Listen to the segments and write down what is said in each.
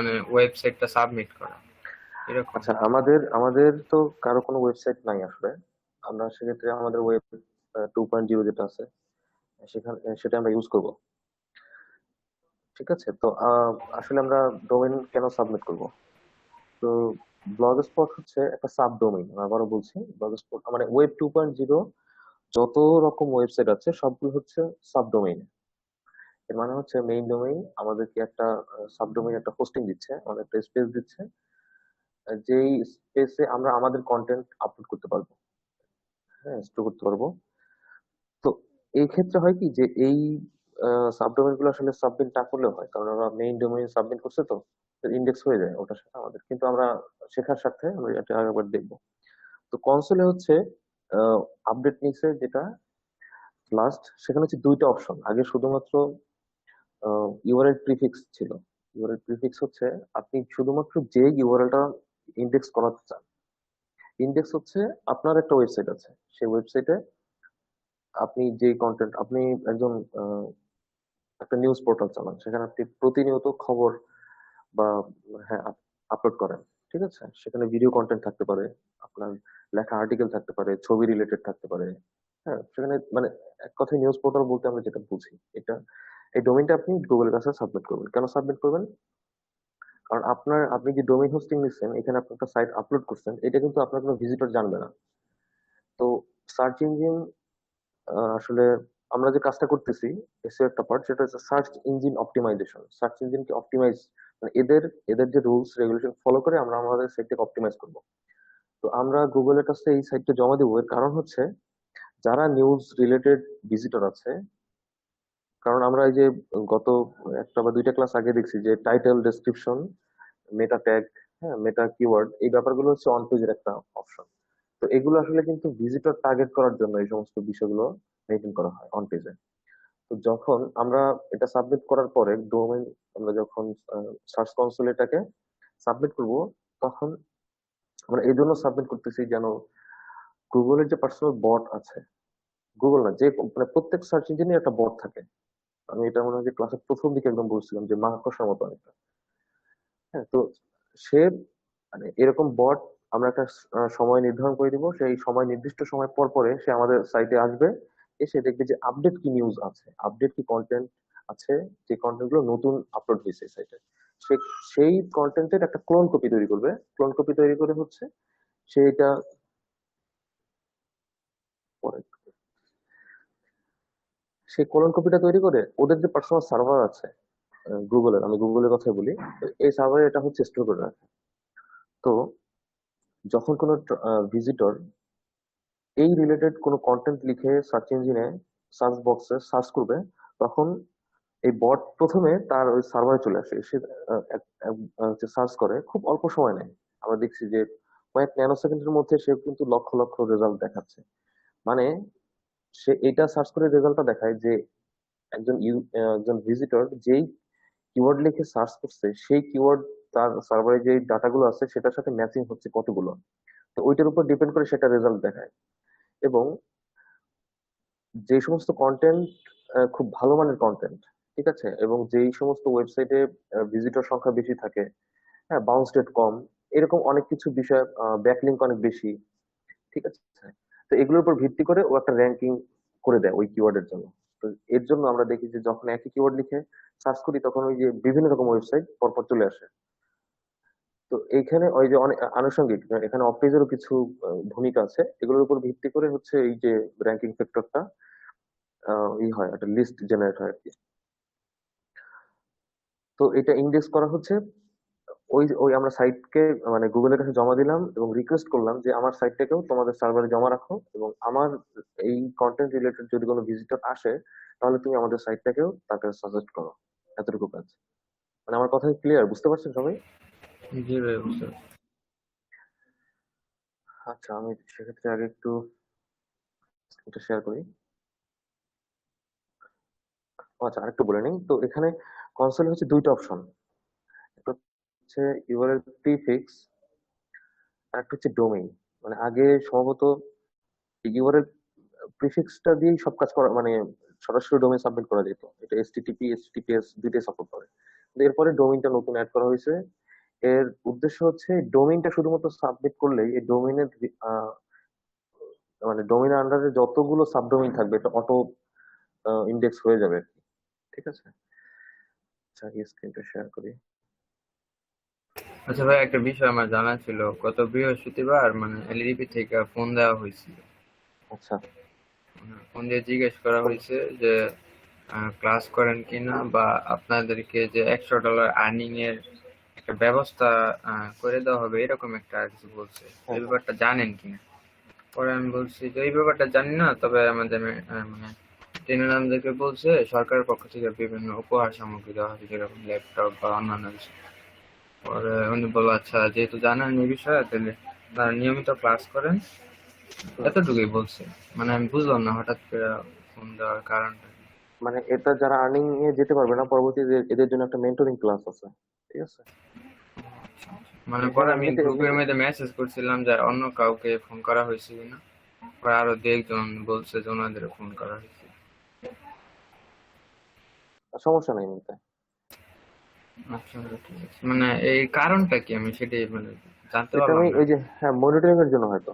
মানে ওয়েবসাইটটা সাবমিট করা এরকম। আচ্ছা, আমাদের আমাদের তো কারো কোনো ওয়েবসাইট নাই আসলে। আমরা সেক্ষেত্রে আমাদের ওয়েব 2.0 যেটা আছে সেখানে সেটা আমরা ইউজ করব। ঠিক আছে, তো আসলে আমরা ডোমেইন কেন সাবমিট করব? তো ব্লগ স্পট হচ্ছে একটা সাব ডোমেইন। আবারও বলছি, ব্লগ স্পট মানে ওয়েব 2.0 যত রকম ওয়েবসাইট আছে সবগুলো হচ্ছে সাব ডোমেইন। এর মানে হচ্ছে মেইন ডোমেইন আমাদেরকে একটা সাব ডোমেইন একটা হোস্টিং দিচ্ছে, আমাদের একটা স্পেস দিচ্ছে, যেই স্পেসে আমরা আমাদের কন্টেন্ট আপলোড করতে পারবো, হ্যাঁ, স্টোর করতে পারবো। তো এই ক্ষেত্রে হয় কি যে এই সাবডোমেইন গুলো আসলে সাবমিট না করলেও হয়, কারণ আমরা মেইন ডোমেইন সাবমিট করছে, তো ইন্ডেক্স হয়ে যায় ওটার সাথে আমাদের, কিন্তু আমরা শেখার সাথে আমরা এটা আরেকবার দেখবো। তো কনসোলে হচ্ছে আপডেট নিচে যেটা লাস্ট, সেখানে হচ্ছে দুইটা অপশন। আগে শুধুমাত্র ইউআরএল প্রিফিক্স ছিল। ইউআরএল প্রিফিক্স হচ্ছে আপনি শুধুমাত্র যে ইউআরএলটা ইন্ডেক্স করাতে চান। ইন্ডেক্স হচ্ছে আপনার একটা ওয়েবসাইট আছে, সেই ওয়েবসাইটে আপনি যে কন্টেন্ট, আপনি একজন একটা নিউজ পোর্টাল চালান, সেখানে আপনি প্রতিনিয়ত খবর বা হ্যাঁ আপলোড করেন। ঠিক আছে, সেখানে ভিডিও কন্টেন্ট থাকতে পারে, আপনার লেখা আর্টিকেল থাকতে পারে, ছবি রিলেটেড থাকতে পারে। হ্যাঁ, সেখানে মানে এক কথায় নিউজ পোর্টাল বলতে আমরা যেটা বুঝি এটা। এই ডোমেইনটা আপনি গুগলের কাছে সাবমিট করবেন। কেন সাবমিট করবেন? কারণ আপনি যে ডোমেইন হোস্টিং নিচ্ছেন, এখানে আপনি একটা সাইট আপলোড করছেন, এটা কিন্তু আপনার কোনো ভিজিটর জানবে না। তো সার্চ ইঞ্জিন আসলে আমরা যে কাজটা করতেছি, এসিও একটা পার্ট, সেটা হচ্ছে সার্চ ইঞ্জিন অপটিমাইজেশন। সার্চ ইঞ্জিনকে অপটিমাইজ মানে এদের এদের যে রুলস রেগুলেশন ফলো করে আমরা আমাদের সাইটটাকে অপটিমাইজ করব। তো আমরা গুগলের কাছে এই সাইটটা জমা দেবো, এর কারণ হচ্ছে যারা নিউজ রিলেটেড ভিজিটর আছে। কারণ আমরা এই যে গত একটা বা দুইটা ক্লাস আগে দেখছি যে টাইটেল, ডেসক্রিপশন, মেটা ট্যাগ, হ্যাঁ, মেটা কিওয়ার্ড, এই ব্যাপারগুলো হচ্ছে অন পেজের একটা অপশন। তো এগুলো আসলে কিন্তু ভিজিটর টার্গেট করার জন্য এই সমস্ত বিষয়গুলো মেনটেন করা হয় অন পেজে। তো যখন আমরা এটা সাবমিট করার পরে ডোমেইন, আমরা যখন সার্চ কনসোল এটাকে সাবমিট করব, তখন আমরা এই জন্য সাবমিট করতেছি যেন গুগলের যে পার্সোনাল বট আছে, গুগল না, যে মানে প্রত্যেক সার্চ ইঞ্জিনে একটা বট থাকে। আমি এটা মনে হয় যে ক্লাসের প্রথম দিকে একদম বলছিলাম যে মাকড়সার মতো অনেকটা। হ্যাঁ, তো সে মানে এরকম বট আমরা একটা সময় নির্ধারণ করে দিব, সেই সময় নির্দিষ্ট সময় পর পরে সে আমাদের সাইটে আসবে, এসে দেখবে যে আপডেট কি নিউজ আছে, আপডেট কি কন্টেন্ট আছে, যে কন্টেন্ট গুলো নতুন আপলোড হয়েছে সাইটে। সে সেই কন্টেন্টের একটা ক্লোন কপি তৈরি করবে। ক্লোন কপি তৈরি করে হচ্ছে সেটা পরে, সেই ক্লোন কপিটা তৈরি করে ওদের যে পার্সোনাল সার্ভার আছে গুগলের, আমি গুগলের কথা বলি, তো এই সার্ভারে এটা হচ্ছে স্টোর করে রাখে। তো যখন কোনো ভিজিটর এই রিলেটেড কোনো কন্টেন্ট লিখে সার্চ ইঞ্জিনে, সার্চ বক্সে সার্চ করবে, তখন এই বট প্রথমে তার ওই সার্ভারে চলে আসে, এসে সার্চ করে, খুব অল্প সময় নেয়। আমরা দেখছি যে কয়েক ন্যানো সেকেন্ডের মধ্যে সে কিন্তু লক্ষ লক্ষ রেজাল্ট দেখাচ্ছে। মানে সে এটা সার্চ করে রেজাল্টটা দেখায় যে একজন ভিজিটর যেই কিওয়ার্ড লিখে সার্চ করছে, সেই কিওয়ার্ড তার সার্ভারে যে ডাটাগুলো আছে সেটার সাথে ম্যাচিং হচ্ছে কতগুলো। তো ওইটার উপর ডিপেন্ড করে সেটা রেজাল্ট দেখায়। এবং যে সমস্ত কন্টেন্ট খুব ভালো মানের কন্টেন্ট, ঠিক আছে, এবং যেই সমস্ত ওয়েবসাইটে ভিজিটর সংখ্যা বেশি থাকে, হ্যাঁ, বাউন্স রেট কম, এরকম অনেক কিছু বিষয়, ব্যাকলিঙ্ক অনেক বেশি, ঠিক আছে। তো এগুলোর উপর ভিত্তি করে ও একটা র্যাঙ্কিং করে দেয় ওই কিওয়ার্ডের জন্য। তো এর জন্য আমরা দেখি যে যখন একই কিওয়ার্ড লিখে সার্চ করি, তখন ওই যে বিভিন্ন রকম ওয়েবসাইট পরপর চলে আসে। তো এইখানে ওই যে অনেক আনুষঙ্গিক এখানে অপেজেরও কিছু ভূমিকা আছে, এগুলোর উপর ভিত্তি করে হচ্ছে এই যে র্যাঙ্কিং ফ্যাক্টরটা হয়, একটা লিস্ট জেনারেট হয় আর কি। তো এটা ইন্ডেক্স করা হচ্ছে, ওই ওই আমরা সাইটকে মানে গুগলের কাছে জমা দিলাম এবং রিকোয়েস্ট করলাম যে আমার সাইটটাকেও তোমাদের সার্ভারে জমা রাখো, এবং আমার এই কন্টেন্ট রিলেটেড যদি কোনো ভিজিটর আসে, তাহলে তুমি আমাদের সাইটটাকেও তাকে সাজেস্ট করো। এতটুকু কাজ। মানে আমার কথা ক্লিয়ার, বুঝতে পারছেন সবাই? জি ভাই, বুঝতে পারছি। আচ্ছা, আমি সেক্ষেত্রে আগে একটু স্ক্রিনটা শেয়ার করি। আচ্ছা, আরেকটু বলে নিই। তো এখানে কনসোলে হচ্ছে দুইটা অপশন, একটা হচ্ছে ইউআরএল প্রিফিক্স, আর একটা হচ্ছে ডোমেইন। মানে আগে সম্ভবত ইউআরএল প্রিফিক্সটা দিয়েই সব কাজ করা, মানে সরাসরি ডোমেইন সাবমিট করা যেত। এটা এইচটিটিপি, এইচটিটিপিএস দুইটাই সাপোর্ট করে। এরপরে ডোমেইনটা নতুন অ্যাড করা হয়েছে। এর উদ্দেশ্য হচ্ছে ডোমেইনটা শুধুমাত্র সাবমিট করলেই এই ডোমেইনের মানে ডোমেইনের আন্ডারে যতগুলো সাবডোমেইন থাকবে এটা অটো ইন্ডেক্স হয়ে যাবে আর কি। ঠিক আছে, আচ্ছা এই স্ক্রিনটা শেয়ার করি। আচ্ছা ভাই, একটা বিষয় আমার জানা ছিল, গত বৃহস্পতিবার মানে এলডিপি থেকে ফোন দেওয়া হয়েছিল। আচ্ছা, ফোন দিয়ে জিজ্ঞেস করা হয়েছে যে ক্লাস করেন কিনা, বা আপনাদেরকে যে $100 আর্নিং এর একটা ব্যবস্থা করে দেওয়া হবে, এরকম একটা কিছু বলছে। হ্যাঁ এই হ্যাঁ। ব্যাপারটা জানেন কিনা? পরে আমি বলছি যে এই ব্যাপারটা জানি না, তবে আমাদের মানে ট্রেনার আমাদেরকে বলছে সরকারের পক্ষ থেকে বিভিন্ন উপহার সামগ্রী দেওয়া হবে, যেরকম ল্যাপটপ বা অন্যান্য কিছু। পরে উনি বললো আচ্ছা, যেহেতু জানেন এই বিষয়ে, তাহলে তারা নিয়মিত ক্লাস করেন, হুম। এতটুকুই বলছে। মানে আমি বুঝলাম না হঠাৎ করে ফোন দেওয়ার কারণটা কি। মানে এটা যারা আর্নিং এ যেতে পারবে না পরবর্তীতে এদের জন্য একটা মেন্টরিং ক্লাস আছে। ঠিক আছে, মানে পরে এখানে আমি এমনিতে গ্রুপের এমনিতে মধ্যে মেসেজ করছিলাম যে অন্য কাউকে ফোন করা হয়েছে কিনা, পরে আরো দু একজন বলছে যে ওনাদের ফোন করা হয়েছে। সমস্যা নাই এমনিতে। আচ্ছা, ঠিক আছে। মানে এই কারণটা কি, আমি সেটাই মানে জানতে এটা পারলাম আমি না। ওই যে হ্যাঁ মনিটরিং এর জন্য হয়তো।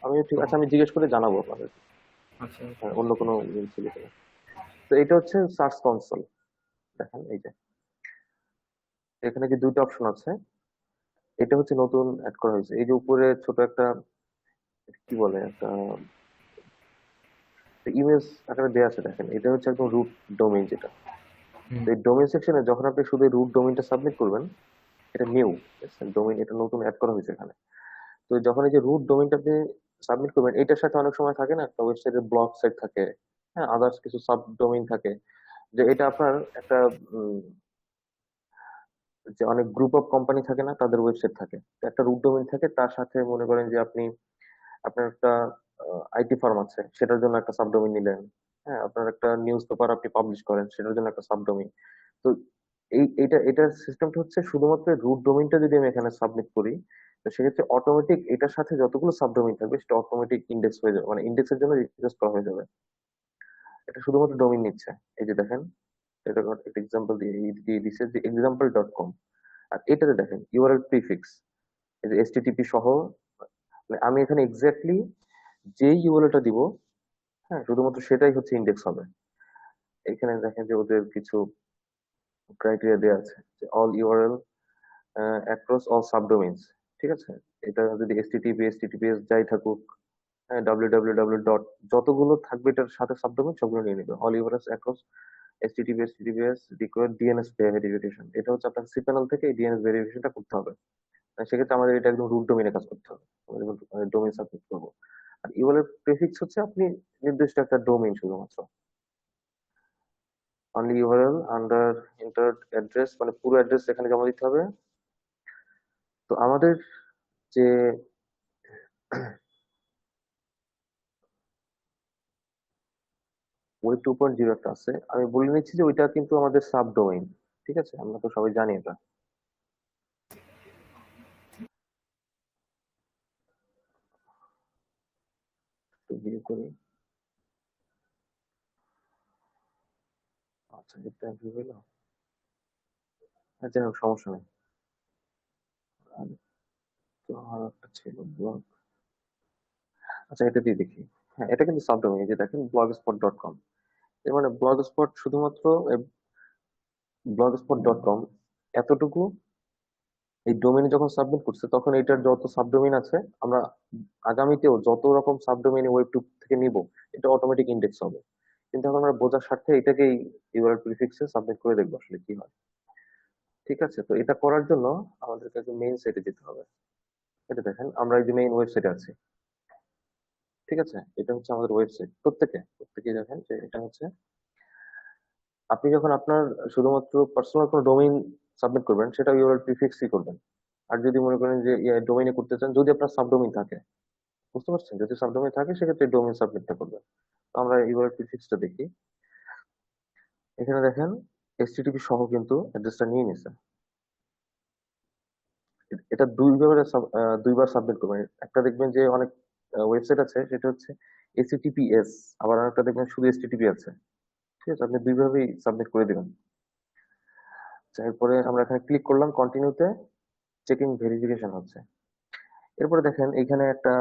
আমি ঠিক ও, আছে, আমি জিজ্ঞেস করে জানাবো আপনাদের। আচ্ছা আচ্ছা। হ্যাঁ, অন্য কোনো লিঙ্ক ছিল কিনা। তো এটা হচ্ছে সার্চ কনসোল। দেখেন এই যে এখানে যে দুইটা অপশন আছে, এটা হচ্ছে নতুন অ্যাড করা হয়েছে। এই যে উপরে ছোট একটা কি বলে একটা ইমেজ আকারে দেওয়া আছে, দেখেন এটা হচ্ছে একদম রুট ডোমেইন যেটা। হুম। তো এই ডোমেইন সেকশনে যখন আপনি শুধু রুট ডোমেইনটা সাবমিট করবেন, এটা নিউ ডোমেইন, এটা নতুন অ্যাড করা হয়েছে এখানে। তো যখন এই যে রুট ডোমেইনটা আপনি সাবমিট করবেন, এটার সাথে অনেক সময় থাকে না একটা ওয়েবসাইটের ব্লক সাইট থাকে, হ্যাঁ আদার্স কিছু সাব ডোমেইন থাকে, যে এটা আপনার একটা উম, যে অনেক গ্রুপ অফ কোম্পানি থাকে না, তাদের ওয়েবসাইট থাকে, তো একটা রুট ডোমেইন থাকে, তার সাথে মনে করেন যে আপনি আপনার একটা আইটি ফার্ম আছে, সেটার জন্য একটা সাবডোমেইন নিলেন। হ্যাঁ, আপনার একটা নিউজ পেপার আপনি পাবলিশ করেন, সেটার জন্য একটা সাবডোমেইন। তো এটার সিস্টেমটা হচ্ছে শুধুমাত্র রুট ডোমেইনটা যদি আমি এখানে সাবমিট করি, তো সেক্ষেত্রে অটোমেটিক এটার সাথে যতগুলো সাবডোমেইন থাকবে সেটা অটোমেটিক ইন্ডেক্স হয়ে যাবে, মানে ইন্ডেক্সের জন্য রিকোয়েস্ট করা হয়ে যাবে। এটা শুধুমাত্র ডোমেইন নিচ্ছে। এই যে দেখেন, এটা একটা এক্সাম্পল দিয়ে দিচ্ছে যে example.com। আর এটাতে দেখেন ইউআরএল প্রিফিক্স, এই যে এসটিটিপি সহ, মানে আমি এখানে এক্স্যাক্টলি যেই ইউআরএলটা দিব, হ্যাঁ শুধুমাত্র সেটাই হচ্ছে ইন্ডেক্স হবে। এখানে দেখেন যে ওদের কিছু ক্রাইটেরিয়া দেওয়া আছে যে অল ইউআরএল অ্যাক্রস অল সাবডোমেইনস। ঠিক আছে, এটা যদি এইচটিটিপিএস যাই থাকুক, হ্যাঁ ডাব্লিউ ডট যতগুলো থাকবে এটার সাথে সাবডোমেইন সবগুলো নিয়ে নেবে। All URLs across HTTPS required DNS verification, এটা হচ্ছে আপনার সিপ্যানেল থেকে এই ডিএনএস ভেরিফিকেশনটা করতে হবে। আর সেক্ষেত্রে আমাদের এটা একদম রুট ডোমেইনে কাজ করতে হবে, আমরা যখন ডোমেইন সাবমিট করবো। আর ইউআরএল প্রেফিক্স হচ্ছে আপনি নির্দিষ্ট একটা ডোমেইন শুধুমাত্র, only URL under entered address, মানে পুরো অ্যাড্রেস এখানে জমা দিতে হবে। তো আমাদের যে ওয়েব 2.0 একটা আছে, আমি বলে নিচ্ছি যে ওইটা কিন্তু আমাদের সাব ডোমেইন। ঠিক আছে, আমরা তো সবাই জানি এটা। তো ভিউ করি, আচ্ছা এটা ভিউ হলো। যাই হোক সমস্যা নেই। আর তো আর একটা ছিল ব্লগ, আচ্ছা এটা দিয়ে দেখি। হ্যাঁ এটা কিন্তু সাব ডোমেইন, যে দেখেন blogspot.com। এর মানে ব্লগ স্পট শুধুমাত্র blogspot.com এতটুকু এই ডোমেইনে যখন সাবমিট করছে, তখন এটার যত সাবডোমেইন আছে আমরা আগামীতেও যত রকম সাবডোমেইন ওয়েব টু থেকে নিব, এটা অটোমেটিক ইন্ডেক্স হবে। কিন্তু এখন আমরা বোঝার স্বার্থে এটাকেই ইউআরএল প্রিফিক্সে সাবমিট করে দেখবো আসলে কি হয়। ঠিক আছে, তো এটা করার জন্য আমাদেরকে একটু মেইন সাইটে যেতে হবে। এটা দেখেন আমরা এই যে মেইন ওয়েবসাইটে আছি। ঠিক আছে, এটা হচ্ছে আমাদের ওয়েবসাইট। প্রত্যেকে দেখেন যে এটা হচ্ছে, আপনি যখন আপনার শুধুমাত্র পার্সোনাল কোনো ডোমেইন সাবমিট করবেন, সেটা ইউআরএল প্রিফিক্সই করবেন। আর যদি মনে করেন যে ডোমেইনে করতে চান, যদি আপনার সাবডোমেইন থাকে, বুঝতে পারছেন, যদি সাবডোমেইন থাকে সেক্ষেত্রে ডোমেইন সাবমিটটা করবেন। তো আমরা ইউআরএল প্রিফিক্সটা দেখি। এখানে দেখেন এইচটিটিপি সহ কিন্তু অ্যাড্রেসটা নিয়ে নিছে। এটা দুইবার সাবমিট করবেন। একটা দেখবেন যে অনেক ওয়েবসাইট আছে সেটা হচ্ছে এইচটিটিপিএস, আবার আরেকটা দেখবেন শুধু এইচটিটিপি আছে। ঠিক আছে, আপনি দুইভাবেই সাবমিট করে দিবেন। এরপরে আমরা এখানে ক্লিক করলাম কন্টিনিউতে, চেকিং ভেরিফিকেশন হচ্ছে। এরপরে দেখেন এখানে একটা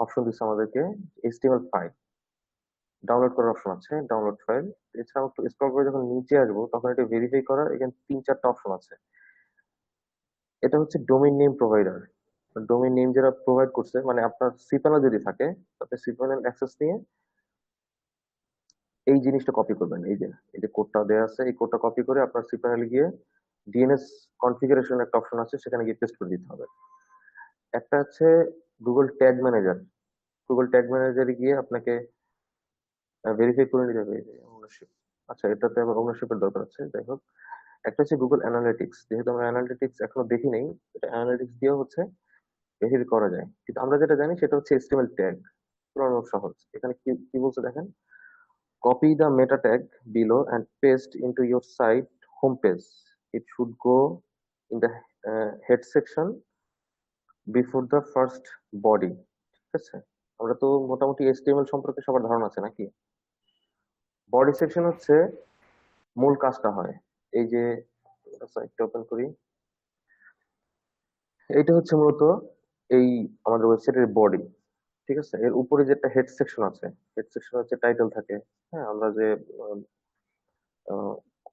অপশন দিচ্ছে আমাদেরকে, এইচটিএমএল ফাইল ডাউনলোড করার অপশন আছে, ডাউনলোড ফাইল। এছাড়াও একটু স্ক্রল করে যখন নিচে আসবো তখন এটা ভেরিফাই করার এখানে 3-4টা অপশন আছে। এটা হচ্ছে domain name provider. Domain name যারা প্রোভাইড করছে, মানে আপনার সিপ্যানেল যদি থাকে, আপনি সিপ্যানেল অ্যাক্সেস নিয়ে এই জিনিসটা কপি করবেন। এই যে কোডটা দেওয়া আছে, এই কোডটা কপি করে আপনার সিপ্যানেলে গিয়ে ডিএনএস কনফিগারেশন একটা অপশন আছে, সেখানে গিয়ে পেস্ট করে দিতে হবে। একটা আছে Google tag manager. Google tag ম্যানেজারে গিয়ে আপনাকে ভেরিফাই করে নিতে হবে ওনারশিপ। আচ্ছা, এটাতে আবার ওনারশিপের দরকার আছে, যাই হোক। একটা হচ্ছে গুগল অ্যানালিটিক্স, যেহেতু আমরা অ্যানালিটিক্স এখনো দেখি নেই, এটা অ্যানালিটিক্স দিয়েও হচ্ছে ভেরিফাই করা যায়। কিন্তু আমরা যেটা জানি সেটা হচ্ছে এইচটিএমএল ট্যাগ। পুরো সহজ। এখানে কি কি বলছে দেখেন, copy the meta tag below and paste into your site homepage. It should go in the head section before the first body. ঠিক আছে, আমরা তো মোটামুটি এইচটিএমএল সম্পর্কে সবার ধারণা আছে নাকি? বডি সেকশন হচ্ছে মূল কাজটা হয়। এই যে সাইটটা ওপেন করি, এইটা হচ্ছে মূলত এই আমাদের ওয়েবসাইটের বডি। ঠিক আছে, এর উপরে যে একটা হেড সেকশন আছে, হেড সেকশন হচ্ছে টাইটেল থাকে। হ্যাঁ, আমরা যে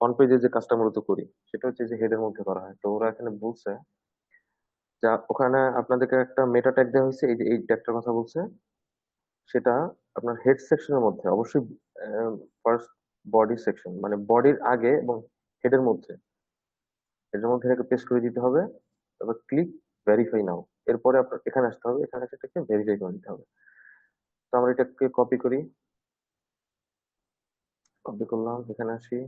অন পেজে যে কাজটা মূলত করি সেটা হচ্ছে যে হেডের মধ্যে করা হয়। তো ওরা এখানে বলছে যা ওখানে আপনাদেরকে একটা মেটা ট্যাগ দেওয়া হয়েছে, এই যে এই ট্যাগটার কথা বলছে, সেটা আপনার হেড সেকশনের মধ্যে অবশ্যই ফার্স্ট বডি সেকশন, মানে বডির আগে এবং হেডের মধ্যে, এটার মধ্যে এটাকে পেস্ট করে দিতে হবে। তারপর ক্লিক ভেরিফাই নাও। এরপরে আপনার এখানে আসতে হবে, এখানে এসে এটাকে ভেরিফাই করে দিতে হবে। তো আমরা এটাকে কপি করি, কপি করলাম, এখানে আসি,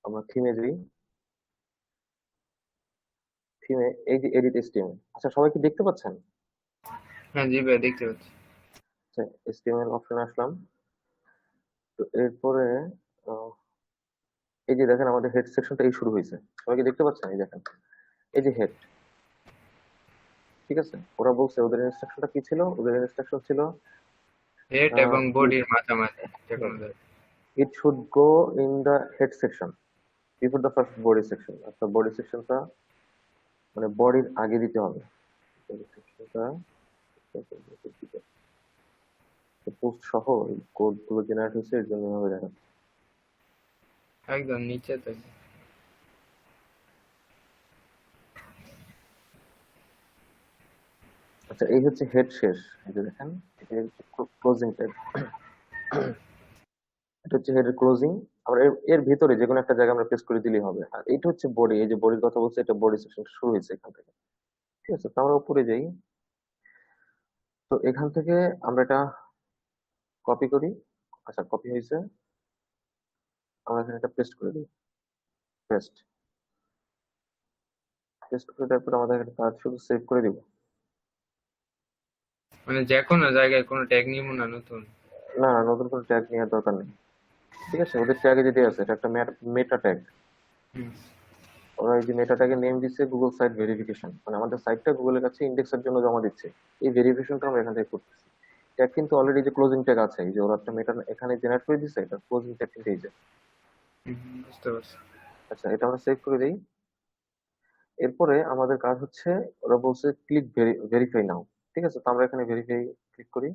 আমরা থিমে যাই। থিমে এই যে এডিট এইচটিএমএল, আচ্ছা সবাই কি দেখতে পাচ্ছেন? হ্যাঁ জি ভাই, দেখতে পাচ্ছি। আচ্ছা, এইচটিএমএল অপশনে আসলাম। তো এরপরে আহ, এই যে দেখেন আমাদের হেড সেকশনটা এই শুরু হয়েছে। সবাই কি দেখতে পাচ্ছেন? এই দেখেন, এই যে হেড। ঠিক আছে, ওরা বলছে ওদের ইনস্ট্রাকশনটা কি ছিল, ওদের ইনস্ট্রাকশন ছিল হেড এবং বডির মাঝামাঝি যে কোনো জায়গায়। It should go in the head section before the first body section. অর্থাৎ বডি সেকশনটা মানে বডির আগে দিতে হবে। বডি সেকশনটা পোস্ট সহ এই কোড গুলো জেনারেট হয়েছে, এর জন্য এভাবে দেখাচ্ছে। একদম নিচে তো। আচ্ছা, এই হচ্ছে হেড শেষ। এই যে দেখেন, এটা হচ্ছে ক্লোজিং ট্যাগ, এটা হচ্ছে হেডের ক্লোজিং। আমরা এর ভিতরে যে কোনো একটা জায়গায় আমরা পেস্ট করে দিলেই হবে। আর এটা হচ্ছে বডি, এই যে বডির কথা বলছে, এটা বডি সেকশন শুরু হয়েছে এখান থেকে। ঠিক আছে, তো আমরা উপরে যাই। তো এখান থেকে আমরা এটা কপি করি। আচ্ছা, কপি হয়েছে, আমরা এখানে এটা পেস্ট করে দিই। পেস্ট, পেস্ট করে দেওয়ার পর আমাদের একটা কাজ শুধু সেভ করে দিব। মানে যে কোনো জায়গায় কোনো ট্যাগ নিব না নতুন? না না, নতুন কোনো ট্যাগ নেওয়ার দরকার নেই। ঠিক আছে, ওদের ট্যাগে যেটা আছে এটা একটা মেটা ট্যাগ। হুম। ওরা এই যে মেটা ট্যাগের নেম দিচ্ছে গুগল সাইট ভেরিফিকেশন, মানে আমাদের সাইটটা গুগলের কাছে ইন্ডেক্সের জন্য জমা দিচ্ছে। এই ভেরিফিকেশনটা আমরা এখান থেকে করতেছি। ট্যাগ কিন্তু অলরেডি যে ক্লোজিং ট্যাগ আছে, এই যে ওরা একটা মেটা এখানে জেনারেট করে দিচ্ছে, এটা ক্লোজিং ট্যাগ কিন্তু এই যে। বুঝতে পারছি। আচ্ছা, এটা আমরা সেভ করে দিই। এরপরে আমাদের কাজ হচ্ছে, ওরা বলছে ক্লিক ভেরিফাই নাও। ঠিক আছে, তো আমরা এখানে ভেরিফাই ক্লিক করি,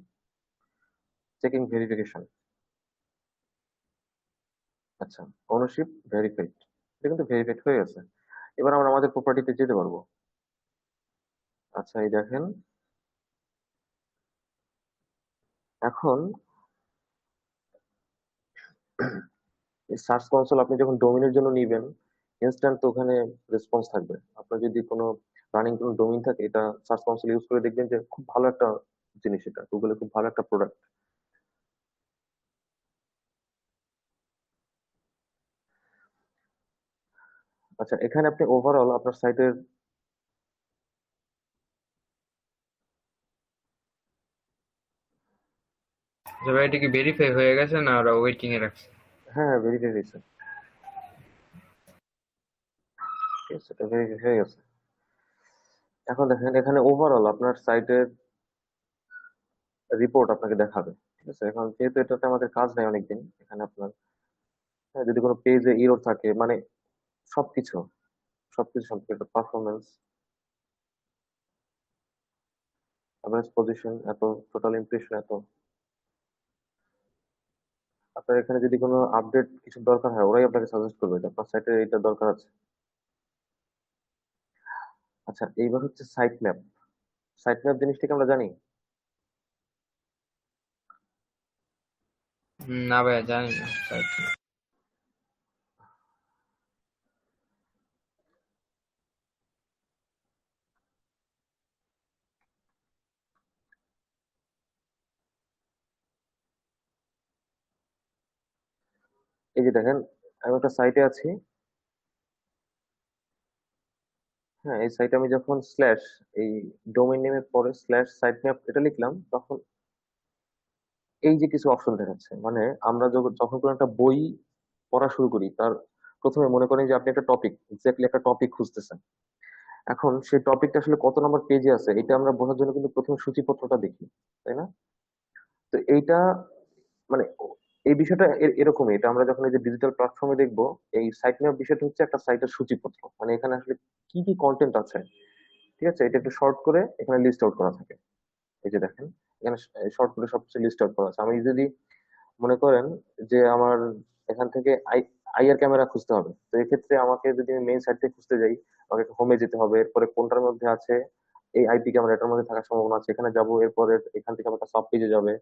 চেকিং ভেরিফিকেশন। আচ্ছা, ওনারশিপ ভেরিফাইড, এটা কিন্তু ভেরিফাইড হয়ে গেছে। এবার আমরা আমাদের প্রপার্টিতে যেতে পারবো। আচ্ছা, এই দেখেন, এখন সার্চ কনসোল আপনি যখন ডোমেইনের জন্য নিবেন, ইনস্ট্যান্ট তো ওখানে রেসপন্স থাকবে। আপনার যদি কোনো রানিং কোনো ডোমেইন থাকে, এটা সার্চ কনসোল ইউজ করে দেখবেন যে খুব ভালো একটা জিনিস, এটা গুগলে খুব ভালো একটা প্রোডাক্ট। আচ্ছা, এখানে আপনি ওভারঅল আপনার সাইটের, তবে এটা কি ভেরিফাই হয়ে গেছে না ওরা ওয়েটিং এ রাখছে? হ্যাঁ ভেরিফাই হয়েছে। ঠিক আছে, এটা ভেরিফাই হয়ে গেছে। এখন দেখেন এখানে ওভারঅল আপনার সাইটের রিপোর্ট আপনাকে দেখাবে। ঠিক আছে, এখন যেহেতু এটাতে আমাদের কাজ নেই অনেকদিন, এখানে আপনার যদি কোনো পেজে ইরর থাকে, মানে সবকিছু সবকিছু সম্পর্কে পারফরমেন্স, অ্যাভারেজ পজিশন এত, টোটাল ইমপ্রেশন এত। আপনার এখানে যদি কোনো আপডেট কিছু দরকার হয়, ওরাই আপনাকে সাজেস্ট করবে যে আপনার সাইটে এটা দরকার আছে। আচ্ছা, এইবার হচ্ছে সাইট ম্যাপ। সাইট ম্যাপ জিনিসটাকে আমরা জানি। না ভাইয়া, জানি না। এই যে দেখেন, আমি একটা সাইটে আছি। হ্যাঁ, এই সাইটে আমি যখন স্ল্যাশ, এই ডোমেইন নেমের পরে স্ল্যাশ সাইট ম্যাপ এটা লিখলাম, তখন এই যে কিছু অপশন দেখাচ্ছে। মানে আমরা যখন কোনো একটা বই পড়া শুরু করি, তার প্রথমে মনে করেন যে আপনি একটা টপিক, এক্স্যাক্টলি একটা টপিক খুঁজতেছেন। এখন সেই টপিকটা আসলে কত নম্বর পেজে আছে এটা আমরা বোঝার জন্য কিন্তু প্রথমে সূচিপত্রটা দেখি, তাই না? তো এইটা মানে এই বিষয়টা এরকমই। এটা আমরা যখন এই যে ডিজিটাল প্ল্যাটফর্মে দেখবো, এই সাইট ম্যাপ বিষয়টা হচ্ছে একটা সাইটের সূচিপত্র। মানে এখানে আসলে কি কি কন্টেন্ট আছে, ঠিক আছে, এটা একটু শর্ট করে এখানে লিস্ট আউট করা থাকে। এই যে দেখেন, এখানে শর্ট করে সবকিছু লিস্ট আউট করা আছে। আমি যদি মনে করেন যে আমার এখান থেকে আইআর ক্যামেরা খুঁজতে হবে, তো এক্ষেত্রে আমাকে যদি আমি মেইন সাইট থেকে খুঁজতে যাই, আমাকে হোমে যেতে হবে, এরপরে কোনটার মধ্যে আছে এই আইপি ক্যামেরা, এটার মধ্যে থাকার সম্ভাবনা আছে, এখানে যাবো, এরপরে এখান থেকে আমাকে সাব পেজে যাবে।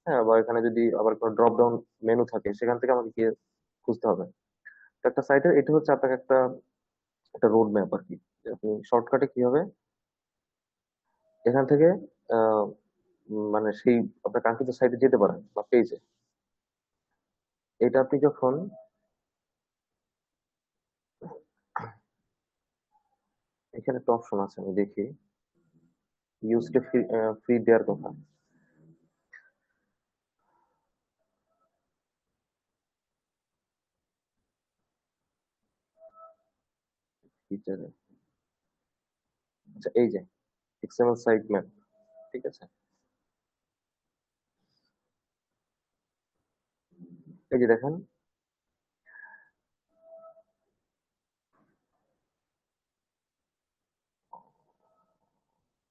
হ্যাঁ, বা এখানে যদি আবার কোনো ড্রপ ডাউন মেনু থাকে, সেখান থেকে আমাকে গিয়ে খুঁজতে হবে। তো একটা সাইটের এটা হচ্ছে আপনাকে একটা একটা রোড ম্যাপ আর কি, যে আপনি শর্টকাটে কিভাবে এখান থেকে আহ মানে সেই আপনার কাঙ্ক্ষিত সাইটে যেতে পারেন বা পেজে। এটা আপনি যখন এখানে একটা অপশন আছে, আমি দেখি ইউজকে ফ্রি, ফ্রি দেওয়ার কথা। ফিচারে, আচ্ছা এই যে এক্সএমএল সাইট ম্যাপ, ঠিক আছে। এই যে দেখেন,